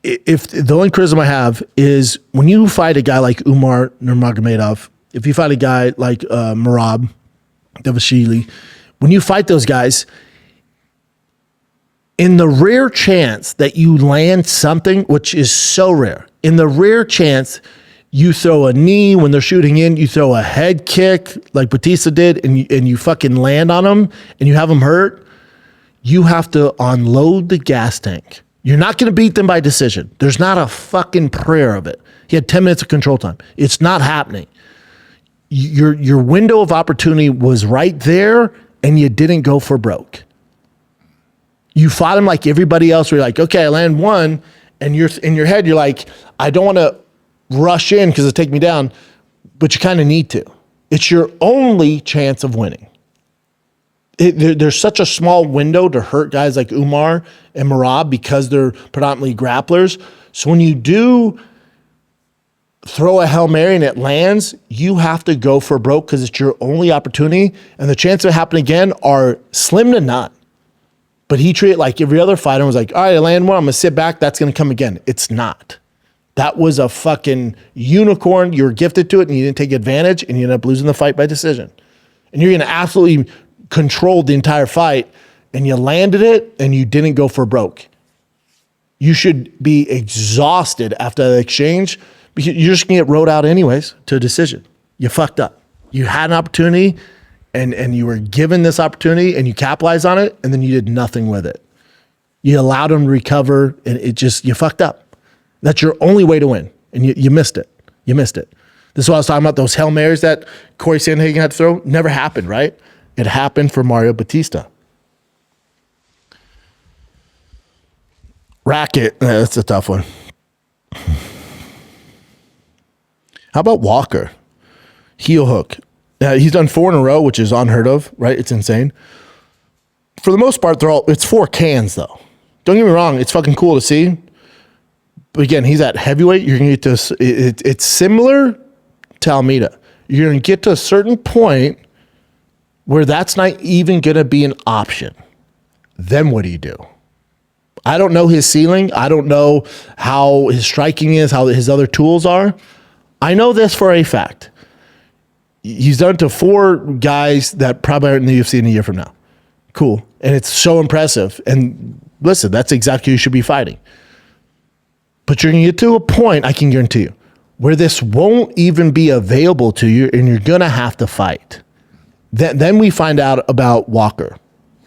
If the only criticism I have is when you fight a guy like Umar Nurmagomedov, if you fight a guy like Merab Devashili, when you fight those guys, In the rare chance that you land something, which is so rare, in the rare chance you throw a knee when they're shooting in, you throw a head kick like Batista did, and you fucking land on them and you have them hurt, you have to unload the gas tank. You're not going to beat them by decision. There's not a fucking prayer of it. He had 10 minutes of control time. It's not happening. Your window of opportunity was right there, and you didn't go for broke. You fought him like everybody else. Where you're like, okay, I land one, and you're in your head, you're like, I don't want to rush in because it'll take me down, but you kind of need to. It's your only chance of winning. There's such a small window to hurt guys like Umar and Merab because they're predominantly grapplers. So when you do throw a Hail Mary and it lands, you have to go for broke because it's your only opportunity. And the chances of it happening again are slim to none. But he treated it like every other fighter and was like, all right, I land one, I'm going to sit back, that's going to come again. It's not. That was a fucking unicorn. You were gifted to it and you didn't take advantage and you ended up losing the fight by decision. And you're going to absolutely control the entire fight and you landed it and you didn't go for broke. You should be exhausted after the exchange because you're just going to get rode out anyways to a decision. You fucked up. You had an opportunity and you were given this opportunity and you capitalized on it and then you did nothing with it. You allowed him to recover and you fucked up. That's your only way to win. And you missed it. You missed it. This is what I was talking about. Those Hail Marys that Corey Sandhagen had to throw never happened, right? It happened for Mario Batista. Racket. That's a tough one. How about Walker? Heel hook. He's done 4 in a row, which is unheard of, right? It's insane. For the most part, it's 4 cans, though. Don't get me wrong. It's fucking cool to see. But again, he's at heavyweight. You're going to get to, it's similar to Almeida. You're going to get to a certain point where that's not even going to be an option. Then what do you do? I don't know his ceiling. I don't know how his striking is, how his other tools are. I know this for a fact. He's done it to 4 guys that probably aren't in the UFC in a year from now. Cool. And it's so impressive. And listen, that's exactly who you should be fighting. But you're going to get to a point, I can guarantee you, where this won't even be available to you and you're going to have to fight. Then we find out about Walker.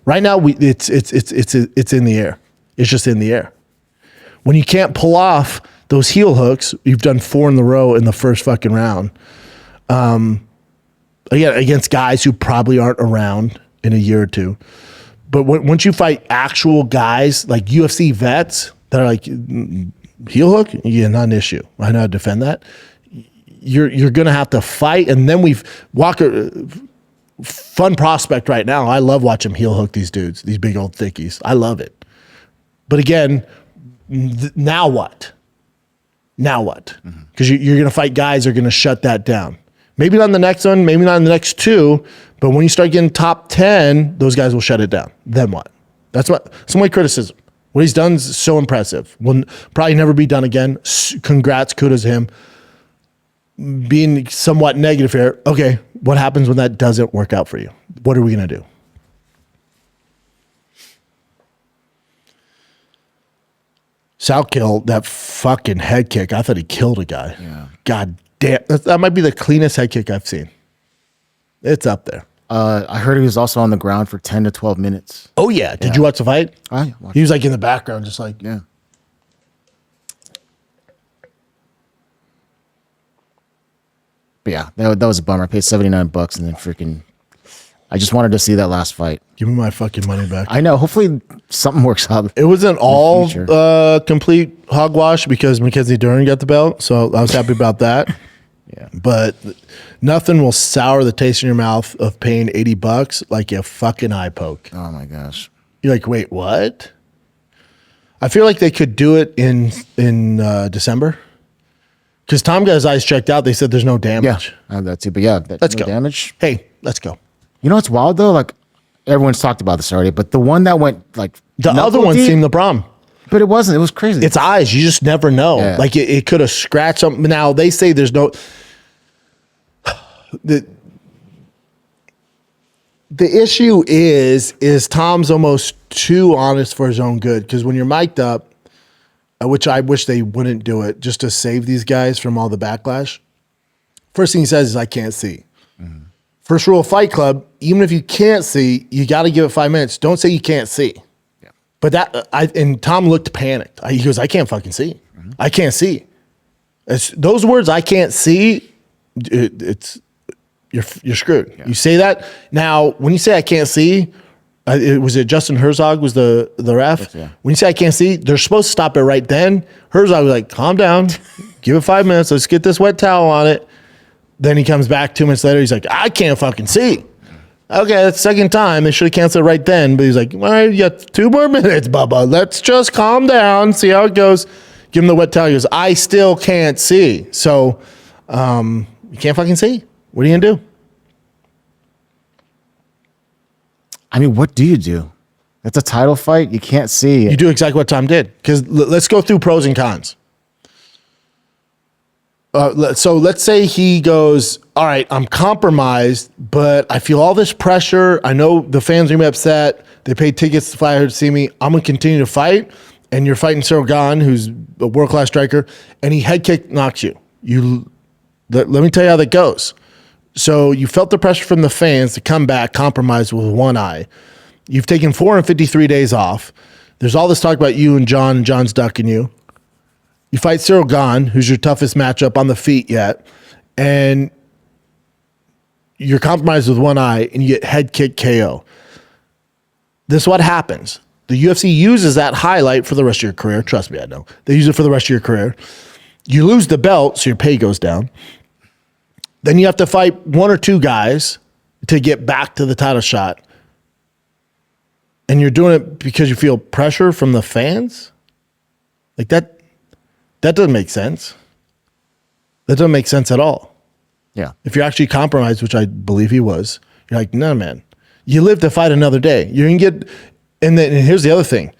Right now, it's in the air. It's just in the air. When you can't pull off those heel hooks, you've done 4 in a row in the first fucking round. Again, against guys who probably aren't around in a year or two. But once you fight actual guys like UFC vets that are like heel hook, yeah, not an issue. I know how to defend that. You're gonna have to fight, and then Walker, fun prospect right now. I love watching him heel hook these dudes, these big old thickies. I love it. But again, now what? Now what? Because you're gonna fight guys that are gonna shut that down. Maybe not in the next one, maybe not in the next 2, but when you start getting top 10, those guys will shut it down. Then what? That's my criticism. What he's done is so impressive. Will probably never be done again. Congrats, kudos to him. Being somewhat negative here, okay, what happens when that doesn't work out for you? What are we going to do? Salkill, that fucking head kick, I thought he killed a guy. Yeah. God damn. That might be the cleanest head kick I've seen. It's up there. I heard he was also on the ground for 10 to 12 minutes. Oh, yeah. Did you watch the fight? I watched. He was like in the background, just like. Yeah. But yeah, that was a bummer. I paid $79 and then freaking, I just wanted to see that last fight. Give me my fucking money back. I know. Hopefully something works out. It wasn't all complete hogwash because Mackenzie Dern got the belt, so I was happy about that. Yeah. But nothing will sour the taste in your mouth of paying $80 like a fucking eye poke. Oh my gosh. You're like, wait, what? I feel like they could do it in December. Because Tom got his eyes checked out. They said there's no damage. Yeah, that too. But yeah, Let's no go. damage. Hey, let's go. You know what's wild though? Like everyone's talked about this already, but the one that went like The other one deep, seemed the problem. but it wasn't. It was crazy. It's eyes. You just never know. Yeah. Like it could have scratched something. Now they say there's no. The issue is Tom's almost too honest for his own good. Because when you're mic'd up, which I wish they wouldn't do it, just to save these guys from all the backlash. First thing he says is, I can't see. Mm-hmm. First rule of Fight Club, even if you can't see, you got to give it 5 minutes. Don't say you can't see. Yeah. But and Tom looked panicked. He goes, I can't fucking see. Mm-hmm. I can't see. Those words, I can't see, you're screwed. Yeah. You say that. Now, when you say I can't see, was it Justin Herzog was the ref? Yeah. When you say I can't see, they're supposed to stop it right then. Herzog was like, calm down, give it 5 minutes. Let's get this wet towel on it. Then he comes back 2 minutes later. He's like, I can't fucking see. Okay, that's the second time. They should have canceled it right then. But he's like, all right, you got 2 more minutes, Bubba. Let's just calm down, see how it goes. Give him the wet towel. He goes, I still can't see. So you can't fucking see. What are you going to do? I mean, what do you do? That's a title fight. You can't see. You do exactly what Tom did. Because let's go through pros and cons. So let's say he goes, all right, I'm compromised, but I feel all this pressure. I know the fans are going to be upset. They paid tickets to fly here to see me. I'm going to continue to fight. And you're fighting Ciryl Gane, who's a world-class striker, and he head kick knocks you. Let me tell you how that goes. So you felt the pressure from the fans to come back compromised with one eye. You've taken 453 days off. There's all this talk about you and John, and John's ducking you. You fight Ciryl Gane, who's your toughest matchup on the feet yet, and you're compromised with one eye, and you get head kick KO. This is what happens. The UFC uses that highlight for the rest of your career. Trust me, I know. They use it for the rest of your career. You lose the belt, so your pay goes down. Then you have to fight one or two guys to get back to the title shot. And you're doing it because you feel pressure from the fans? Like that doesn't make sense. That doesn't make sense at all. Yeah. If you're actually compromised, which I believe he was, you're like, no, man. You live to fight another day. You're going to get... And here's the other thing.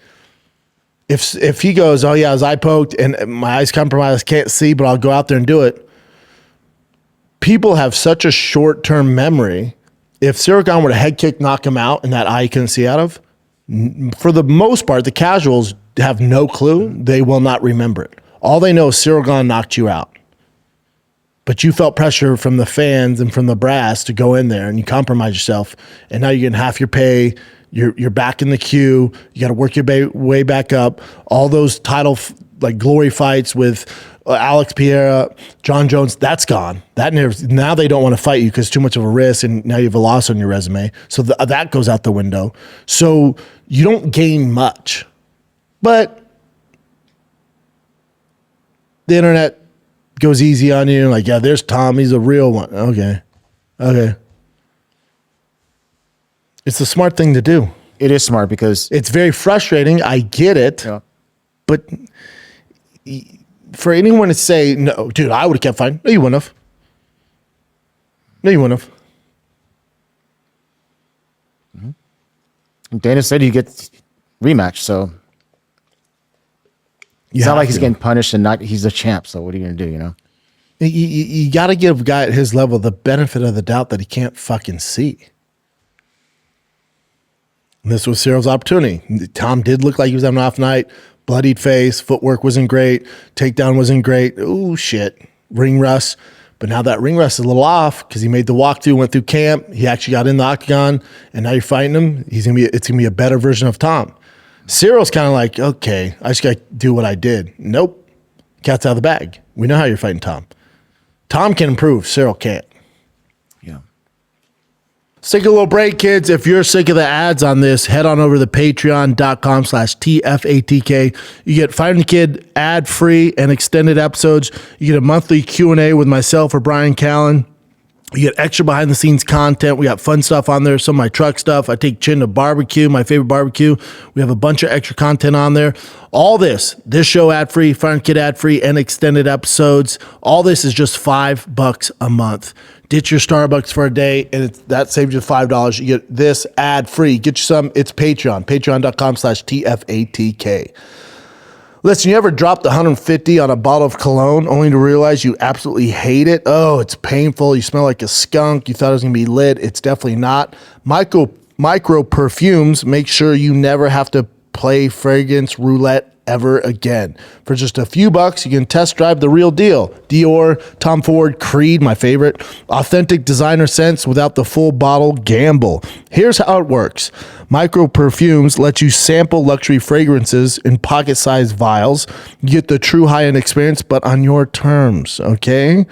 If he goes, oh, yeah, I was eye poked and my eyes compromised, can't see, but I'll go out there and do it. People have such a short-term memory. If Ciryl Gane were to head kick, knock him out, and that eye he couldn't see out of, for the most part, the casuals have no clue. They will not remember it. All they know is Ciryl Gane knocked you out. But you felt pressure from the fans and from the brass to go in there, and you compromise yourself, and now you're getting half your pay. You're back in the queue. You got to work your way back up. All those title glory fights with Alex Pereira, John Jones, that's gone. Now they don't want to fight you because too much of a risk, and now you have a loss on your resume. So that goes out the window. So you don't gain much, but the internet goes easy on you. Like, yeah, there's Tom. He's a real one. Okay. It's the smart thing to do. It is smart because it's very frustrating. I get it. Yeah. But for anyone to say, no, dude, I would have kept fighting. No, you wouldn't have. Mm-hmm. Dana said you get rematch, so it's not like he's getting punished and he's a champ. So what are you going to do, you know? You got to give a guy at his level the benefit of the doubt that he can't fucking see. And this was Cyryl's opportunity. Tom did look like he was having an off night. Bloodied face. Footwork wasn't great. Takedown wasn't great. Ooh, shit. Ring rust. But now that ring rust is a little off because he made the walkthrough, went through camp. He actually got in the octagon, and now you're fighting him. It's gonna be a better version of Tom. Cyryl's kind of like, okay, I just got to do what I did. Nope. Cat's out of the bag. We know how you're fighting Tom. Tom can improve. Ciryl can't. Yeah. Let's take a little break, kids. If you're sick of the ads on this, head on over to patreon.com/TFATK. You get Fighting the Kid ad-free and extended episodes. You get a monthly Q&A with myself or Brian Callen. You get extra behind-the-scenes content. We got fun stuff on there, some of my truck stuff. I take Chin to barbecue, my favorite barbecue. We have a bunch of extra content on there. All this show ad-free, Fighting the Kid ad-free, and extended episodes. All this is just $5 a month. Ditch your Starbucks for a day, and that saves you $5. You get this ad-free. Get you some. It's Patreon. Patreon.com/TFATK. Listen, you ever dropped 150 on a bottle of cologne only to realize you absolutely hate it? Oh, it's painful. You smell like a skunk. You thought it was going to be lit. It's definitely not. Micro perfumes make sure you never have to play fragrance roulette ever again. For just a few bucks, you can test drive the real deal. Dior, Tom Ford, Creed, my favorite. Authentic designer scents without the full bottle gamble. Here's how it works. Micro perfumes let you sample luxury fragrances in pocket-sized vials. You get the true high-end experience, but on your terms, okay?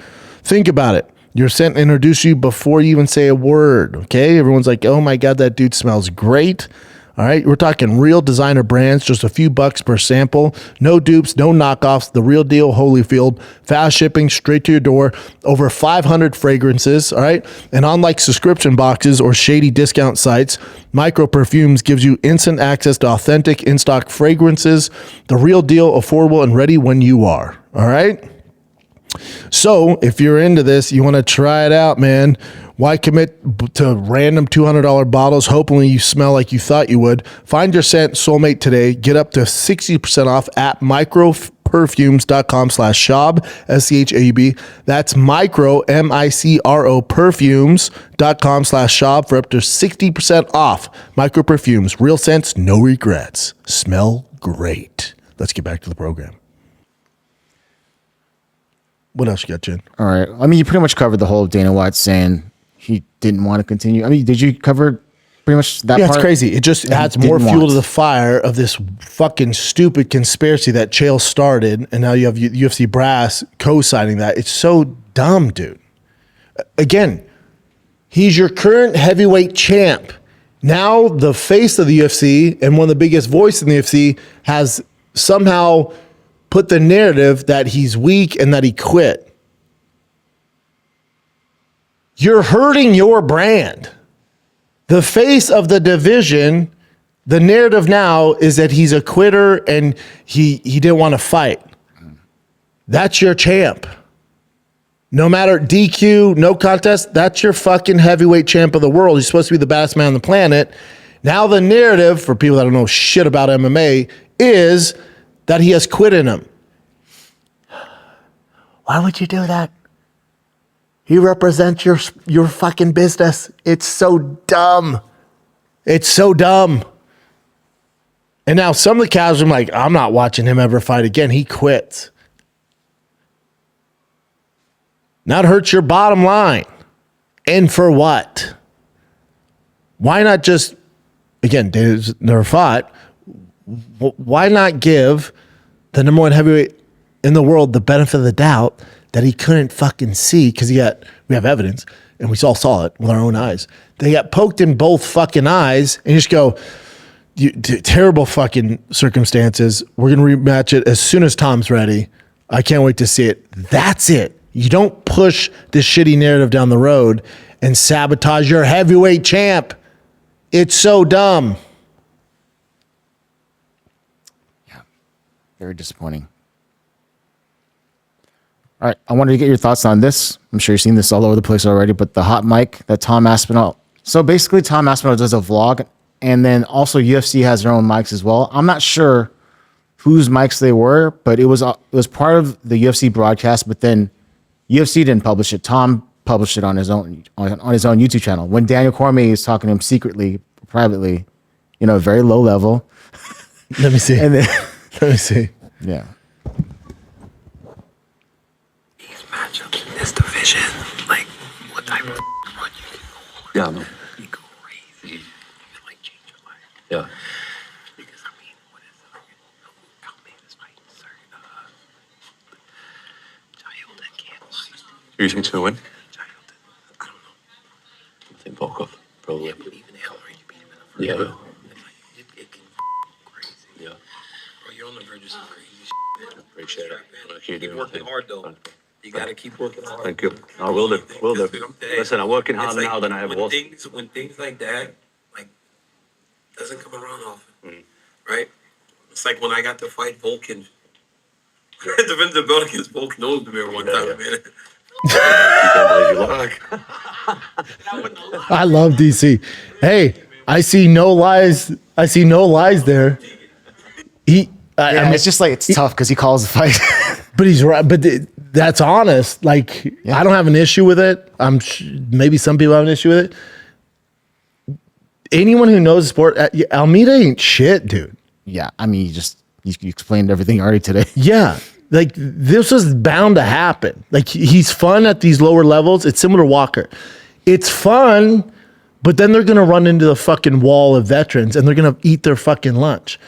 Think about it. Your scent introduces you before you even say a word, okay? Everyone's like, oh my God, that dude smells great. All right, we're talking real designer brands, just a few bucks per sample. No dupes, no knockoffs, the real deal Holyfield. Fast shipping straight to your door. Over 500 fragrances, all right? And unlike subscription boxes or shady discount sites, Micro Perfumes gives you instant access to authentic in-stock fragrances. The real deal, affordable, and ready when you are, all right? So if you're into this, you want to try it out, man. Why commit to random $200 bottles hoping you smell like you thought you would? Find your scent soulmate today. Get up to 60% off at microperfumes.com/Schaub, SCHAUB. That's micro, MICRO perfumes.com/Schaub for up to 60% off. Micro Perfumes, real scents, no regrets. Smell great. Let's get back to the program. What else you got, Jen? All right. I mean, you pretty much covered the whole Dana White saying he didn't want to continue. I mean, did you cover pretty much that part? Yeah, it's crazy. It just adds more fuel to the fire of this fucking stupid conspiracy that Chael started, and now you have UFC brass co-signing that. It's so dumb, dude. Again, he's your current heavyweight champ. Now the face of the UFC and one of the biggest voices in the UFC has somehow put the narrative that he's weak and that he quit. You're hurting your brand. The face of the division, the narrative now is that he's a quitter and he didn't want to fight. That's your champ. No matter DQ, no contest, that's your fucking heavyweight champ of the world. He's supposed to be the best man on the planet. Now the narrative, for people that don't know shit about MMA, is that he has quit in him. Why would you do that? He represents your fucking business. It's so dumb. It's so dumb. And now some of the casuals are like, I'm not watching him ever fight again. He quits. Now it hurts your bottom line. And for what? Why not just, again, Dana's never fought. Why not give the number one heavyweight in the world the benefit of the doubt that he couldn't fucking see, because we have evidence and we all saw it with our own eyes. They got poked in both fucking eyes, and you just go, terrible fucking circumstances. We're going to rematch it as soon as Tom's ready. I can't wait to see it. That's it. You don't push this shitty narrative down the road and sabotage your heavyweight champ. It's so dumb. Yeah, very disappointing. All right, I wanted to get your thoughts on this. I'm sure you've seen this all over the place already, but the hot mic that Tom Aspinall. So basically, Tom Aspinall does a vlog, and then also UFC has their own mics as well. I'm not sure whose mics they were, but it was part of the UFC broadcast. But then UFC didn't publish it. Tom published it on his own YouTube channel. When Daniel Cormier is talking to him secretly, privately, very low level. Let me see. And then, let me see. Yeah. Matchups in this division, like what type of run you can go on. Yeah, I know. Be crazy. You can like change your life. Yeah. Because I mean, what is how many this fight? Sir, Child can't fight. You think he's gonna win? Child, I don't know. I think Volkov, probably. Yeah, but even Hillary, you beat him in the first round. It's like, it can crazy. Yeah. Bro, you're on the verge of some crazy shit, man. Appreciate it. Keep working hard though. You gotta keep working hard. Thank you. I will do. Will do. Listen, I'm working It's harder like now than I ever was. when things like that, like, doesn't come around often, right? It's like when I got to fight Vulcan. Defend the belt against Vulcan Ozdemir one time, man. You can't believe you lost. I love DC. Hey, I see no lies. I see no lies there. Yeah, I mean, it's just like it's tough because he calls the fight. but he's right. But that's honest. Like, I don't have an issue with it. Maybe some people have an issue with it. Anyone who knows the sport, Almeida ain't shit, dude. Yeah, I mean, you explained everything already today. Yeah. Like, this was bound to happen. Like, he's fun at these lower levels. It's similar to Walker. It's fun, but then they're going to run into the fucking wall of veterans and they're going to eat their fucking lunch.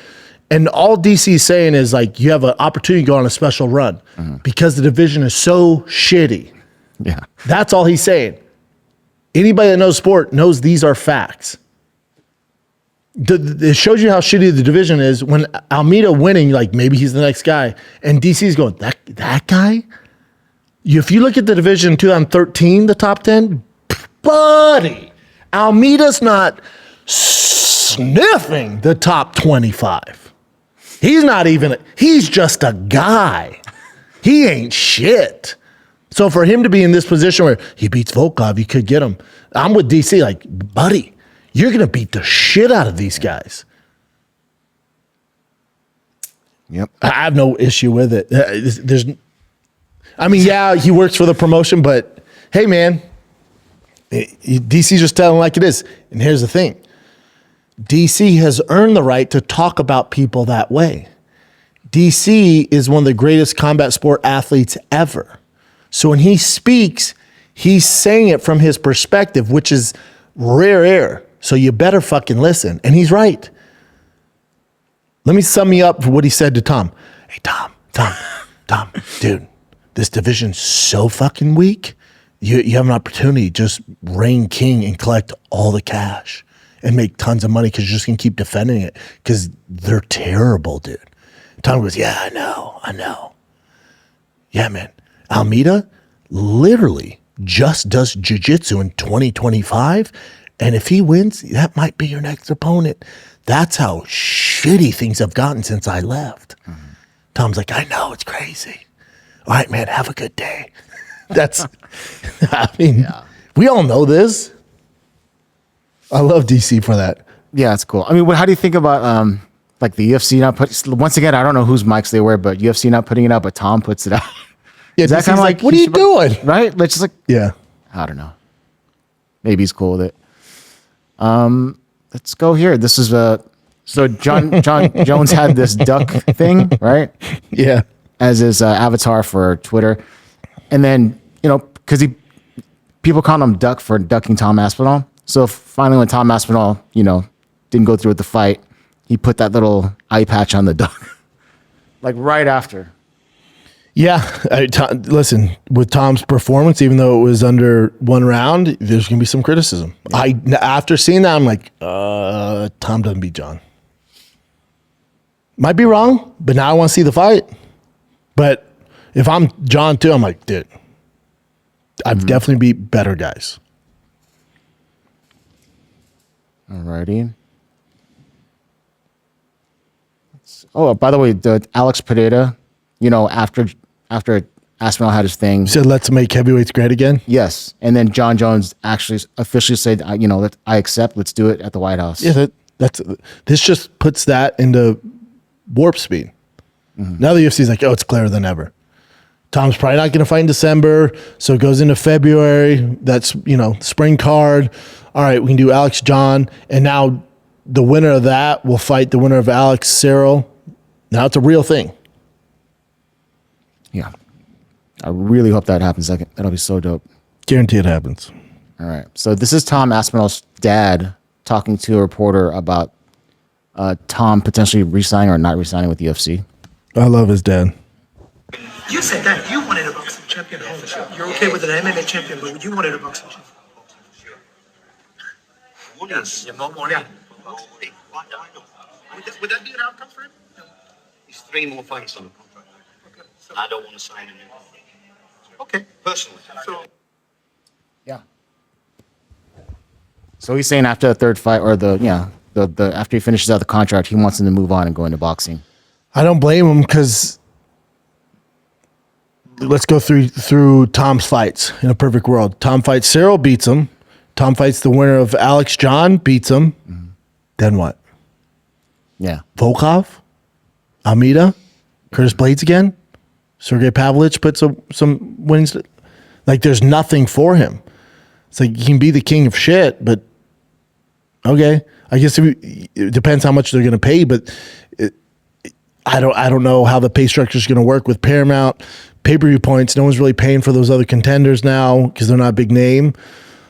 And all DC is saying is, like, you have an opportunity to go on a special run because the division is so shitty. Yeah. That's all he's saying. Anybody that knows sport knows these are facts. It shows you how shitty the division is when Almeida winning, like, maybe he's the next guy. And DC's going, that guy? If you look at the division in 2013, the top 10, buddy, Almeida's not sniffing the top 25. He's not even, he's just a guy. He ain't shit. So for him to be in this position where he beats Volkov, you could get him. I'm with DC, like, buddy, you're going to beat the shit out of these guys. Yep. I have no issue with it. I mean, yeah, he works for the promotion, but hey, man, DC's just telling like it is. And here's the thing. DC has earned the right to talk about people that way. DC is one of the greatest combat sport athletes ever. So when he speaks, he's saying it from his perspective, which is rare air. So you better fucking listen. And he's right. Let me sum you up for what he said to Tom. Hey, Tom, dude, this division's so fucking weak. You have an opportunity to just reign king and collect all the cash and make tons of money because you're just going to keep defending it because they're terrible, dude. Tom goes, yeah, I know. Yeah, man. Almeida literally just does jiu-jitsu in 2025, and if he wins, that might be your next opponent. That's how shitty things have gotten since I left. Tom's like, I know, it's crazy. All right, man, have a good day. That's, I mean, we all know this. I love DC for that. Yeah, it's cool. I mean, how do you think about like the UFC not putting? Once again, I don't know whose mics they wear, but UFC not putting it out, but Tom puts it out. Yeah, Is that kind of like, what are you doing? Right? Let's just like, Yeah. I don't know. Maybe he's cool with it. Let's go here. This is so John Jones had this duck thing, right? Yeah. As his avatar for Twitter, and then because people call him Duck for ducking Tom Aspinall. So finally, when Tom Aspinall, didn't go through with the fight, he put that little eye patch on the duck, like right after. Yeah. Listen, with Tom's performance, even though it was under one round, there's going to be some criticism. Yeah. After seeing that, I'm like, Tom doesn't beat John. Might be wrong, but now I want to see the fight. But if I'm John too, I'm like, dude, I've definitely beat better guys. Alrighty. Oh, by the way, the Alex Pereira, after Aspinall had his thing. You said, let's make heavyweights great again? Yes. And then John Jones actually officially said, I accept, let's do it at the White House. Yeah, this just puts that into warp speed. Now the UFC's like, it's clearer than ever. Tom's probably not going to fight in December, so it goes into February. That's, spring card. All right, we can do Alex John, and now the winner of that will fight the winner of Alex Ciryl. Now it's a real thing. Yeah. I really hope that happens. That'll be so dope. Guarantee it happens. All right. So this is Tom Aspinall's dad talking to a reporter about Tom potentially resigning or not resigning with the UFC. I love his dad. You said that you wanted a boxing champion. You're okay with an MMA champion, but you wanted a boxing champion. Yes, more money. Yeah. Would that be an outcome for him? No. He's 3 more fights on the contract. Okay. So, I don't want to sign a new one. okay. Personally. So, Yeah. So he's saying after the third fight or the after he finishes out the contract, he wants him to move on and go into boxing. I don't blame him because let's go through Tom's fights in a perfect world. Tom fights Ciryl, beats him. Tom fights the winner of Alex John, beats him. Then what? Yeah. Volkov? Almeida, Curtis Blades again, Sergey Pavlovich put some wins. Like there's nothing for him. It's like he can be the king of shit, but okay. I guess it depends how much they're going to pay, but I don't know how the pay structure is going to work with Paramount pay-per-view points. No one's really paying for those other contenders now because they're not a big name.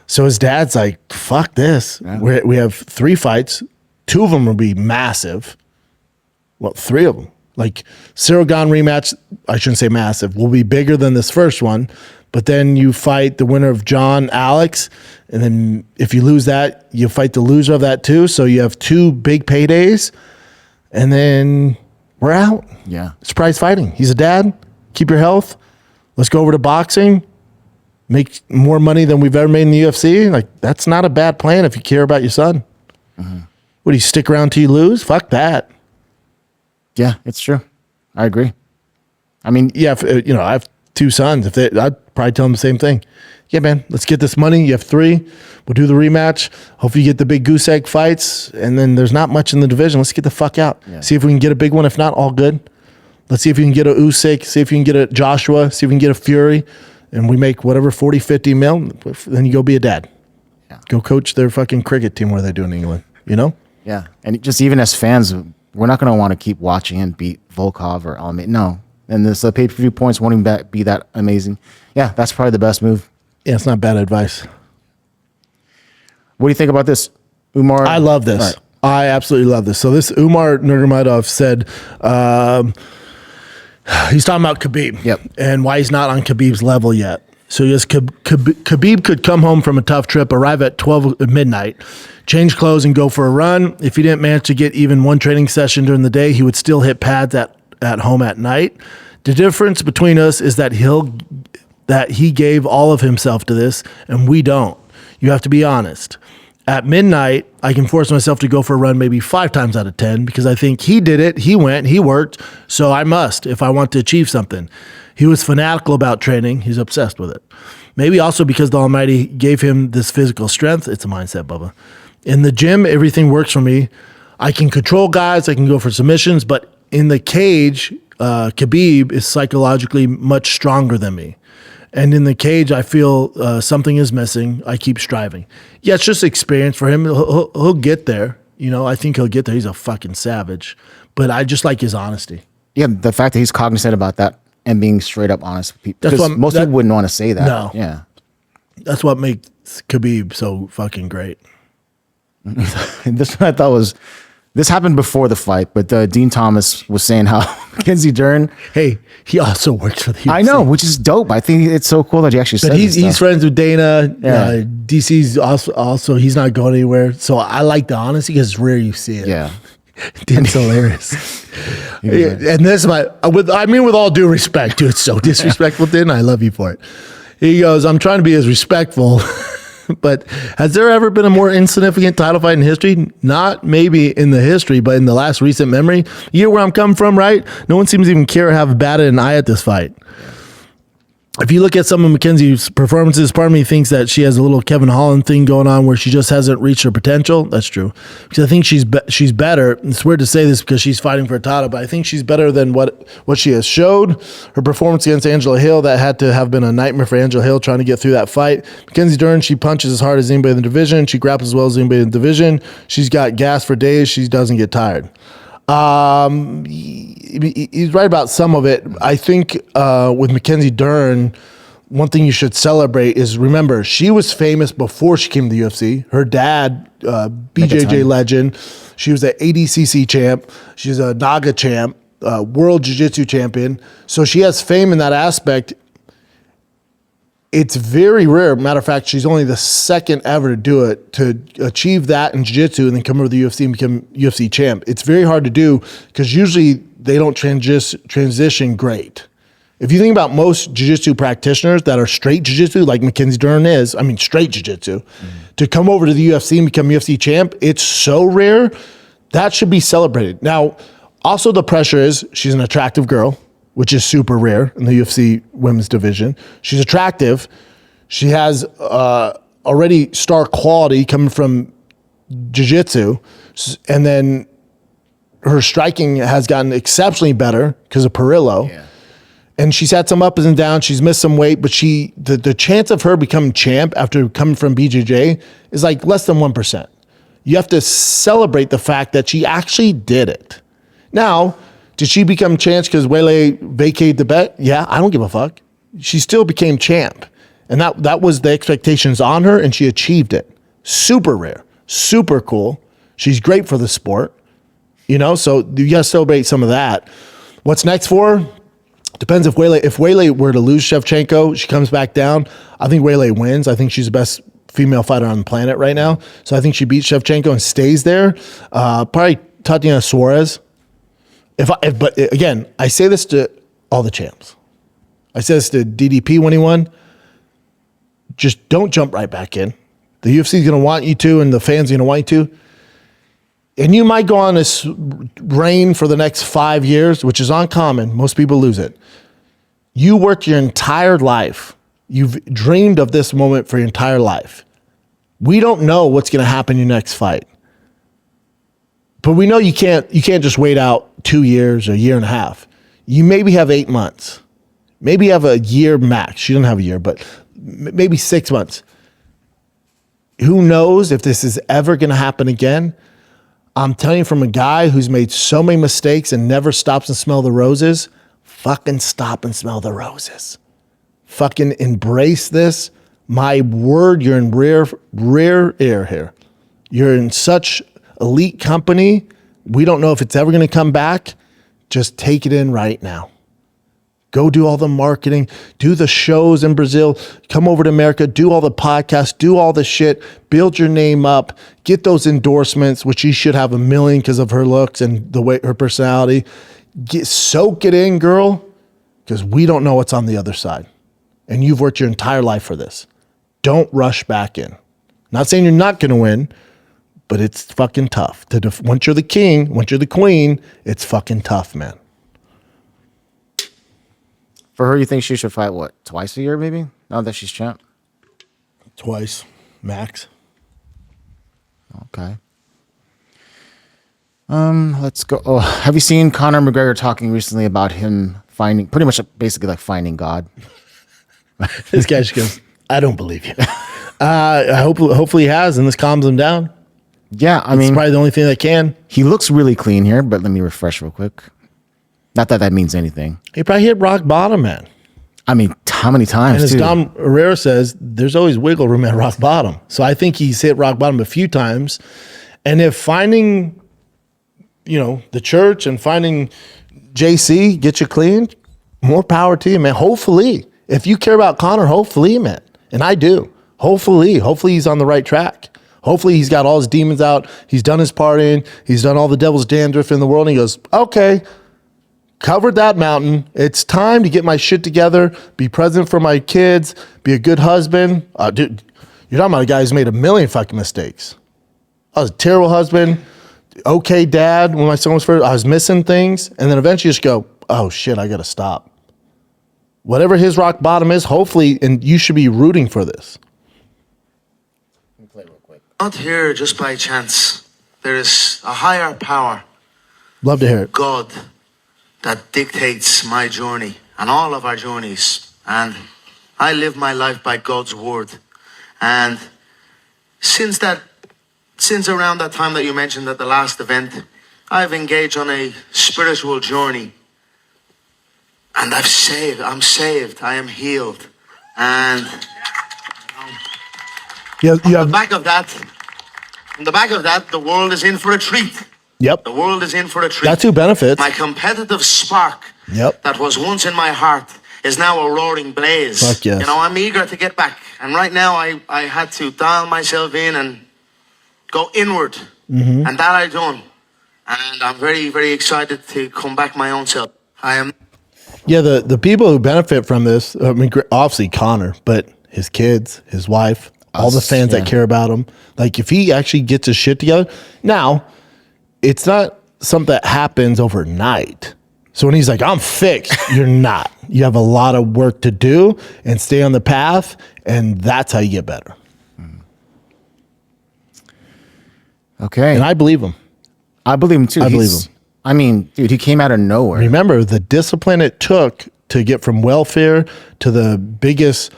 So his dad's like, fuck this. Yeah. We have 3 fights. 2 of them will be massive. Well, 3 of them. Like Ciryl Gane rematch, I shouldn't say massive, will be bigger than this first one. But then you fight the winner of John Alex, and then if you lose that, you fight the loser of that too. So you have 2 big paydays, and then we're out. Yeah. Surprise fighting. He's a dad. Keep your health. Let's go over to boxing. Make more money than we've ever made in the UFC. Like, that's not a bad plan if you care about your son. Mm-hmm. Would he stick around till you lose? Fuck that. Yeah, it's true. I agree. I mean, yeah, I have 2 sons. I'd probably tell them the same thing. Yeah, man, let's get this money. You have 3. We'll do the rematch. Hopefully you get the big goose egg fights. And then there's not much in the division. Let's get the fuck out. Yeah. See if we can get a big one. If not, all good. Let's see if you can get a Usyk. See if you can get a Joshua. See if we can get a Fury. And we make whatever 40, 50 mil. Then you go be a dad. Yeah. Go coach their fucking cricket team where they do in England. You know? Yeah. And just even as fans, we're not going to want to keep watching him beat Volkov or Almeida. No. And the pay-per-view points won't even be that amazing. Yeah, that's probably the best move. Yeah, it's not bad advice. What do you think about this, Umar? I love this. Right. I absolutely love this. So this Umar Nurmagomedov said he's talking about Khabib and why he's not on Khabib's level yet. So yes, Khabib could come home from a tough trip, arrive at 12 at midnight, change clothes and go for a run. If he didn't manage to get even one training session during the day, he would still hit pads at home at night. The difference between us is that he gave all of himself to this and we don't. You have to be honest. At midnight, I can force myself to go for a run maybe 5 times out of 10 because I think he did it, he went, he worked, so I must if I want to achieve something. He was fanatical about training. He's obsessed with it. Maybe also because the Almighty gave him this physical strength. It's a mindset, Bubba. In the gym, everything works for me. I can control guys. I can go for submissions. But in the cage, Khabib is psychologically much stronger than me. And in the cage, I feel something is missing. I keep striving. Yeah, it's just experience for him. He'll get there. You know, I think he'll get there. He's a fucking savage. But I just like his honesty. Yeah, the fact that he's cognizant about that and being straight up honest with people. Because most people wouldn't want to say that. No. Yeah. That's what makes Khabib so fucking great. This one I thought was... This happened before the fight, but Dean Thomas was saying how Mackenzie Dern... Hey, he also works for the UFC. I know, which is dope. I think it's so cool that he actually said But he's friends with Dana. Yeah. DC's also, he's not going anywhere. So I like the honesty because it's rare you see it. Yeah. It's hilarious. And this, with all due respect, dude, it's so disrespectful, Din. I love you for it. He goes, I'm trying to be as respectful... But has there ever been a more insignificant title fight in history? Not maybe in the history, but in the last recent memory. You hear where I'm coming from, right? No one seems to even care or have batted an eye at this fight. If you look at some of Mackenzie's performances, part of me thinks that she has a little Kevin Holland thing going on where she just hasn't reached her potential. That's true. Because I think she's better. It's weird to say this because she's fighting for a title, but I think she's better than what she has showed. Her performance against Angela Hill, that had to have been a nightmare for Angela Hill trying to get through that fight. Mackenzie Dern, she punches as hard as anybody in the division. She grapples as well as anybody in the division. She's got gas for days. She doesn't get tired. He's right about some of it. I think with Mackenzie Dern, one thing you should celebrate is, remember, she was famous before she came to the UFC. Her dad, BJJ legend. She was an ADCC champ. She's a Naga champ, world jiu-jitsu champion. So she has fame in that aspect. It's very rare. Matter of fact, she's only the second ever to do it, to achieve that in jiu-jitsu and then come over to the UFC and become UFC champ. It's very hard to do because usually they don't transition great. If you think about most jiu-jitsu practitioners that are straight jiu-jitsu, like Mackenzie Dern is, straight jiu-jitsu, to come over to the UFC and become UFC champ, it's so rare. That should be celebrated. Now, also the pressure is she's an attractive girl, which is super rare in the UFC women's division. She's attractive. She has already star quality coming from jiu-jitsu. And then her striking has gotten exceptionally better because of Perillo. Yeah. And she's had some ups and downs. She's missed some weight, but the chance of her becoming champ after coming from BJJ is like less than 1%. You have to celebrate the fact that she actually did it. Now, did she become champ because Weili vacated the bet? Yeah, I don't give a fuck. She still became champ. And that was the expectations on her, and she achieved it. Super rare, super cool. She's great for the sport. So you got to celebrate some of that. What's next for her? Depends if Weili were to lose Shevchenko, she comes back down. I think Weili wins. I think she's the best female fighter on the planet right now. So I think she beats Shevchenko and stays there. Probably Tatiana Suarez. But again, I say this to all the champs. I say this to DDP when he won. Just don't jump right back in. The UFC is going to want you to, and the fans are going to want you to. And you might go on this reign for the next 5 years, which is uncommon. Most people lose it. You worked your entire life. You've dreamed of this moment for your entire life. We don't know what's going to happen in your next fight. But we know you can't just wait out 2 years or a year and a half. You maybe have 8 months. Maybe you have a year max. She doesn't have a year, but maybe 6 months. Who knows if this is ever going to happen again? I'm telling you from a guy who's made so many mistakes and never stops and smell the roses, fucking stop and smell the roses. Fucking embrace this. My word, you're in rare air here. You're in such elite company. We don't know if it's ever going to come back. Just take it in right now. Go do all the marketing, do the shows in Brazil, come over to America, do all the podcasts, do all the shit, build your name up, get those endorsements, which you should have 1 million because of her looks and the way her personality. Soak it in, girl, because we don't know what's on the other side. And you've worked your entire life for this. Don't rush back in. Not saying you're not going to win, but it's fucking tough. Once you're the king, once you're the queen, it's fucking tough, man. For her, you think she should fight, twice a year maybe? Now that she's champ? Twice, max. Okay. Let's go. Oh, have you seen Conor McGregor talking recently about him pretty much basically like finding God? This guy just goes, I don't believe you. Hopefully he has, and this calms him down. Yeah, I It's mean, probably the only thing that can. he looks really clean here, but let me refresh real quick. Not that that means anything. He probably hit rock bottom, man. I mean, how many times? And as too? Dom Herrera says, there's always wiggle room at rock bottom. So I think he's hit rock bottom a few times. And if finding, the church and finding JC get you clean, more power to you, man. Hopefully. If you care about Conor, hopefully, man. And I do. Hopefully he's on the right track. Hopefully he's got all his demons out. He's done his partying. He's done all the devil's dandruff in the world. And he goes, okay, covered that mountain. It's time to get my shit together, be present for my kids, be a good husband. Dude, you're talking about a guy who's made 1 million fucking mistakes. I was a terrible husband, okay dad when my son was first. I was missing things. And then eventually just go, oh shit, I got to stop. Whatever his rock bottom is, hopefully, and you should be rooting for this. Not here just by chance. There is a higher power, Love to hear it. God, that dictates my journey and all of our journeys. And I live my life by God's word. And since around that time that you mentioned at the last event, I've engaged on a spiritual journey. And I'm saved, I am healed. And You on the have, back of that, the world is in for a treat. yep. The world is in for a treat. Got two benefits. My competitive spark Yep. that was once in my heart is now a roaring blaze. Fuck yes. I'm eager to get back. And right now I had to dial myself in and go inward. Mm-hmm. And that I've done. And I'm very, very excited to come back my own self. I am. Yeah, the people who benefit from this, I mean, obviously Conor, but his kids, his wife, all the fans that care about him. Like, if he actually gets his shit together. Now, it's not something that happens overnight. So when he's like, I'm fixed, you're not. You have a lot of work to do and stay on the path, and that's how you get better. Okay. And I believe him. I believe him too. I believe him. I mean, dude, he came out of nowhere. Remember the discipline it took to get from welfare to the biggest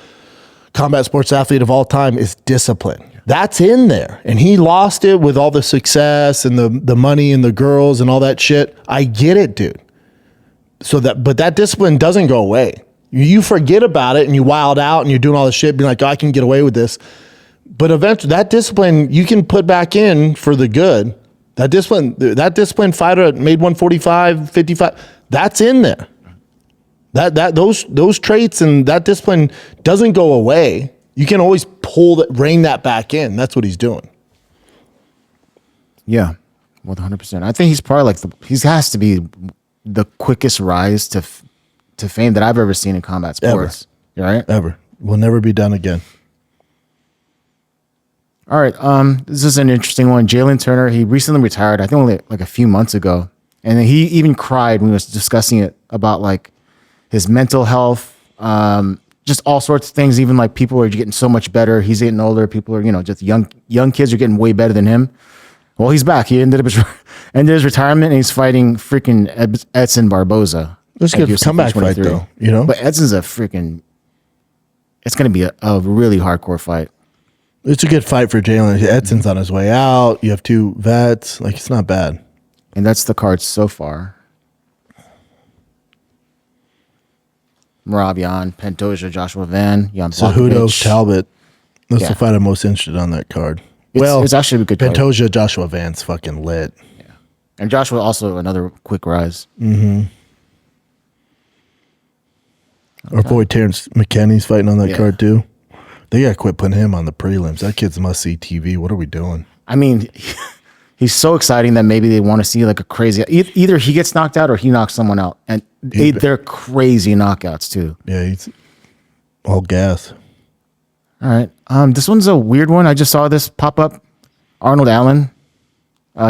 combat sports athlete of all time is discipline. That's in there. And he lost it with all the success and the money and the girls and all that shit. I get it, dude. But that discipline doesn't go away. You forget about it and you wild out and you're doing all this shit, being like, oh, I can get away with this. But eventually that discipline you can put back in for the good. That discipline fighter made 145, 55, that's in there. Those traits and that discipline doesn't go away. You can always rein that back in. That's what he's doing. Yeah, 100%. I think he's probably he has to be the quickest rise to fame that I've ever seen in combat sports. Right? Ever. Will never be done again. All right. This is an interesting one. Jalen Turner, he recently retired, I think only like a few months ago. And he even cried when we was discussing it about like his mental health, just all sorts of things. Even like people are getting so much better. He's getting older. People are, just young kids are getting way better than him. Well, he's back. He ended his retirement and he's fighting freaking Edson Barboza. That's a good comeback fight though, But Edson's it's going to be a really hardcore fight. It's a good fight for Jalen. Edson's on his way out. You have two vets. Like, it's not bad. And that's the card so far. Marabian, Pantoja, Joshua Van, Jan Cejudo, Talbot. That's the fight I'm most interested on that card. It's actually a good card. Pantoja, Joshua Van's fucking lit. Yeah. And Joshua also another quick rise. Mm-hmm. Okay. Our boy Terrence McKinney's fighting on that card too. They got to quit putting him on the prelims. That kid's must-see TV. What are we doing? I mean, he's so exciting that maybe they want to see like a crazy... Either he gets knocked out or he knocks someone out. And they're crazy knockouts too. Yeah, he's all gas. All right. This one's a weird one. I just saw this pop up. Arnold Allen.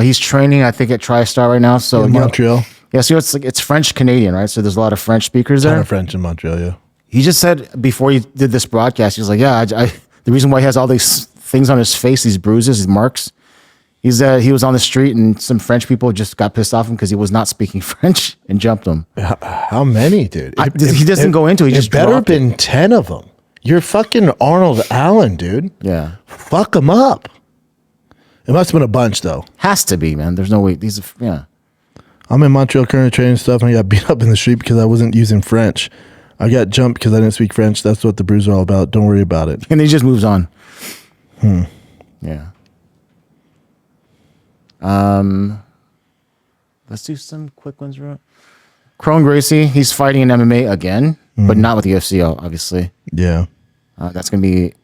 He's training, I think, at TriStar right now. So in Montreal. So it's French-Canadian, right? So there's a lot of French speakers there. A ton of French in Montreal, yeah. He just said before he did this broadcast, he was like, the reason why he has all these things on his face, these bruises, these marks, he was on the street and some French people just got pissed off him because he was not speaking French and jumped him. How many, dude? He doesn't go into it. He just better been 10 of them. You're fucking Arnold Allen, dude. Yeah. Fuck them up. It must have been a bunch, though. Has to be, man. There's no way. I'm in Montreal currently training stuff, and I got beat up in the street because I wasn't using French. I got jumped because I didn't speak French. That's what the bruises are all about. Don't worry about it. And he just moves on. Yeah. Let's do some quick ones. Crone Gracie, he's fighting in MMA again, but not with the UFC, obviously. Yeah. That's going to be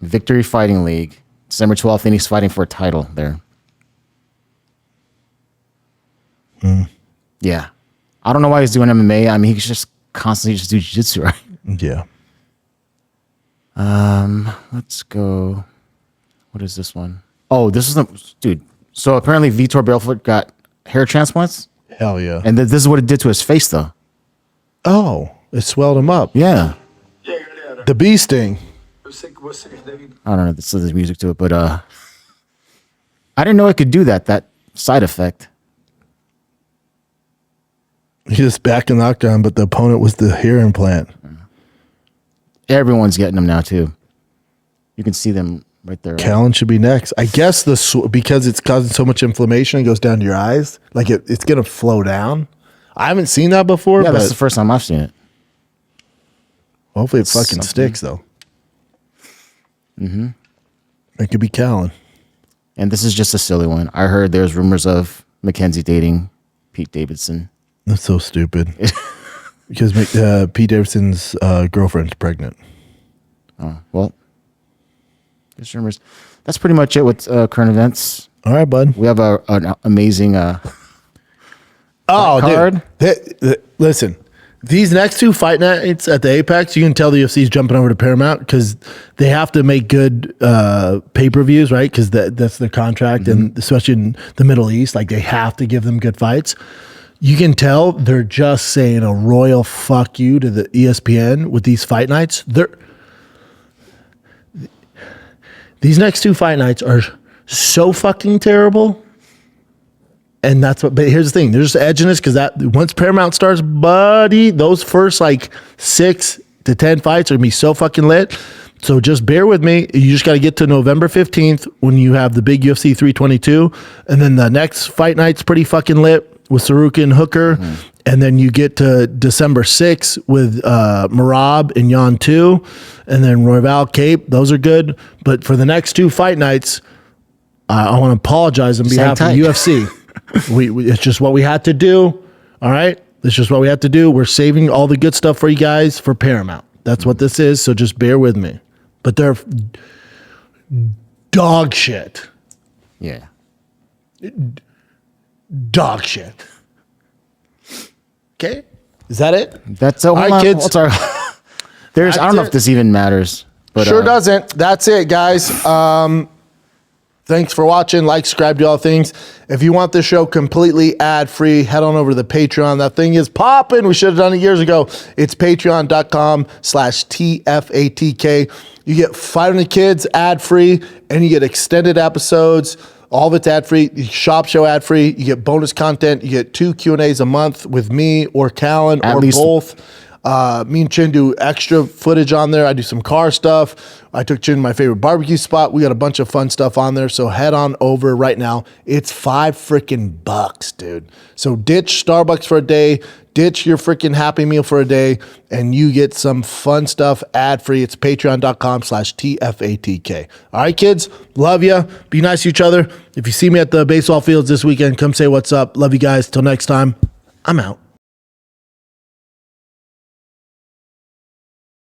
Victory Fighting League, December 12th, and he's fighting for a title there. Yeah. I don't know why he's doing MMA. I mean, he could just constantly just do jiu-jitsu, right? Yeah. Let's go. What is this one? Oh, this is dude. So apparently Vitor Belfort got hair transplants. Hell yeah. And this is what it did to his face, though. Oh, it swelled him up. Yeah. The bee sting. I don't know. There's music to it, but I didn't know it could do that side effect. He just back in the octagon, but the opponent was the hair implant. Everyone's getting them now, too. You can see them right there. Callan should be next. I guess because it's causing so much inflammation, it goes down to your eyes. Like it's going to flow down. I haven't seen that before. Yeah, but that's the first time I've seen it. Hopefully it fucking sticks, though. Mm-hmm. It could be Callan. And this is just a silly one. I heard there's rumors of Mackenzie dating Pete Davidson. That's so stupid. Because Pete Davidson's girlfriend's pregnant. Oh, well. There's rumors. That's pretty much it with current events. All right, bud. We have an amazing card. Dude. Listen, these next two fight nights at the Apex, you can tell the UFC's jumping over to Paramount because they have to make good pay-per-views, right? Because that's their contract, and especially in the Middle East, like they have to give them good fights. You can tell they're just saying a royal fuck you to the ESPN with these fight nights. These next two fight nights are so fucking terrible. And that's what, but here's the thing, there's edginess because that once Paramount starts, buddy, those first like 6 to 10 fights are gonna be so fucking lit. So just bear with me. You just got to get to November 15th when you have the big UFC 322. And then the next fight night's pretty fucking lit with Saruka and Hooker. And then you get to December 6th with Marab and Yan 2. And then Royval Cape. Those are good. But for the next 2 fight nights, I want to apologize on behalf of UFC. we it's just what we had to do. All right? It's just what we had to do. We're saving all the good stuff for you guys for Paramount. That's what this is. So just bear with me. But they're dog shit. Yeah. Dog shit. Okay? Is that it? That's all right, kids. What's our There's I don't know if this even matters. But sure doesn't. That's it, guys. Thanks for watching. Like, subscribe to all things. If you want this show completely ad-free, head on over to the Patreon. That thing is popping. We should have done it years ago. It's patreon.com/TFATK. You get Fighting the Kids ad-free, and you get extended episodes. All of it's ad-free. Shop Show ad-free. You get bonus content. You get 2 Q&As a month with me or Callan or both. Me and Chin do extra footage on there. I do some car stuff. I took Chin to my favorite barbecue spot. We got a bunch of fun stuff on there. So head on over right now. It's $5, dude. So ditch Starbucks for a day. Ditch your freaking Happy Meal for a day. And you get some fun stuff ad-free. It's patreon.com/TFATK. All right, kids. Love you. Be nice to each other. If you see me at the baseball fields this weekend, come say what's up. Love you guys. Till next time. I'm out.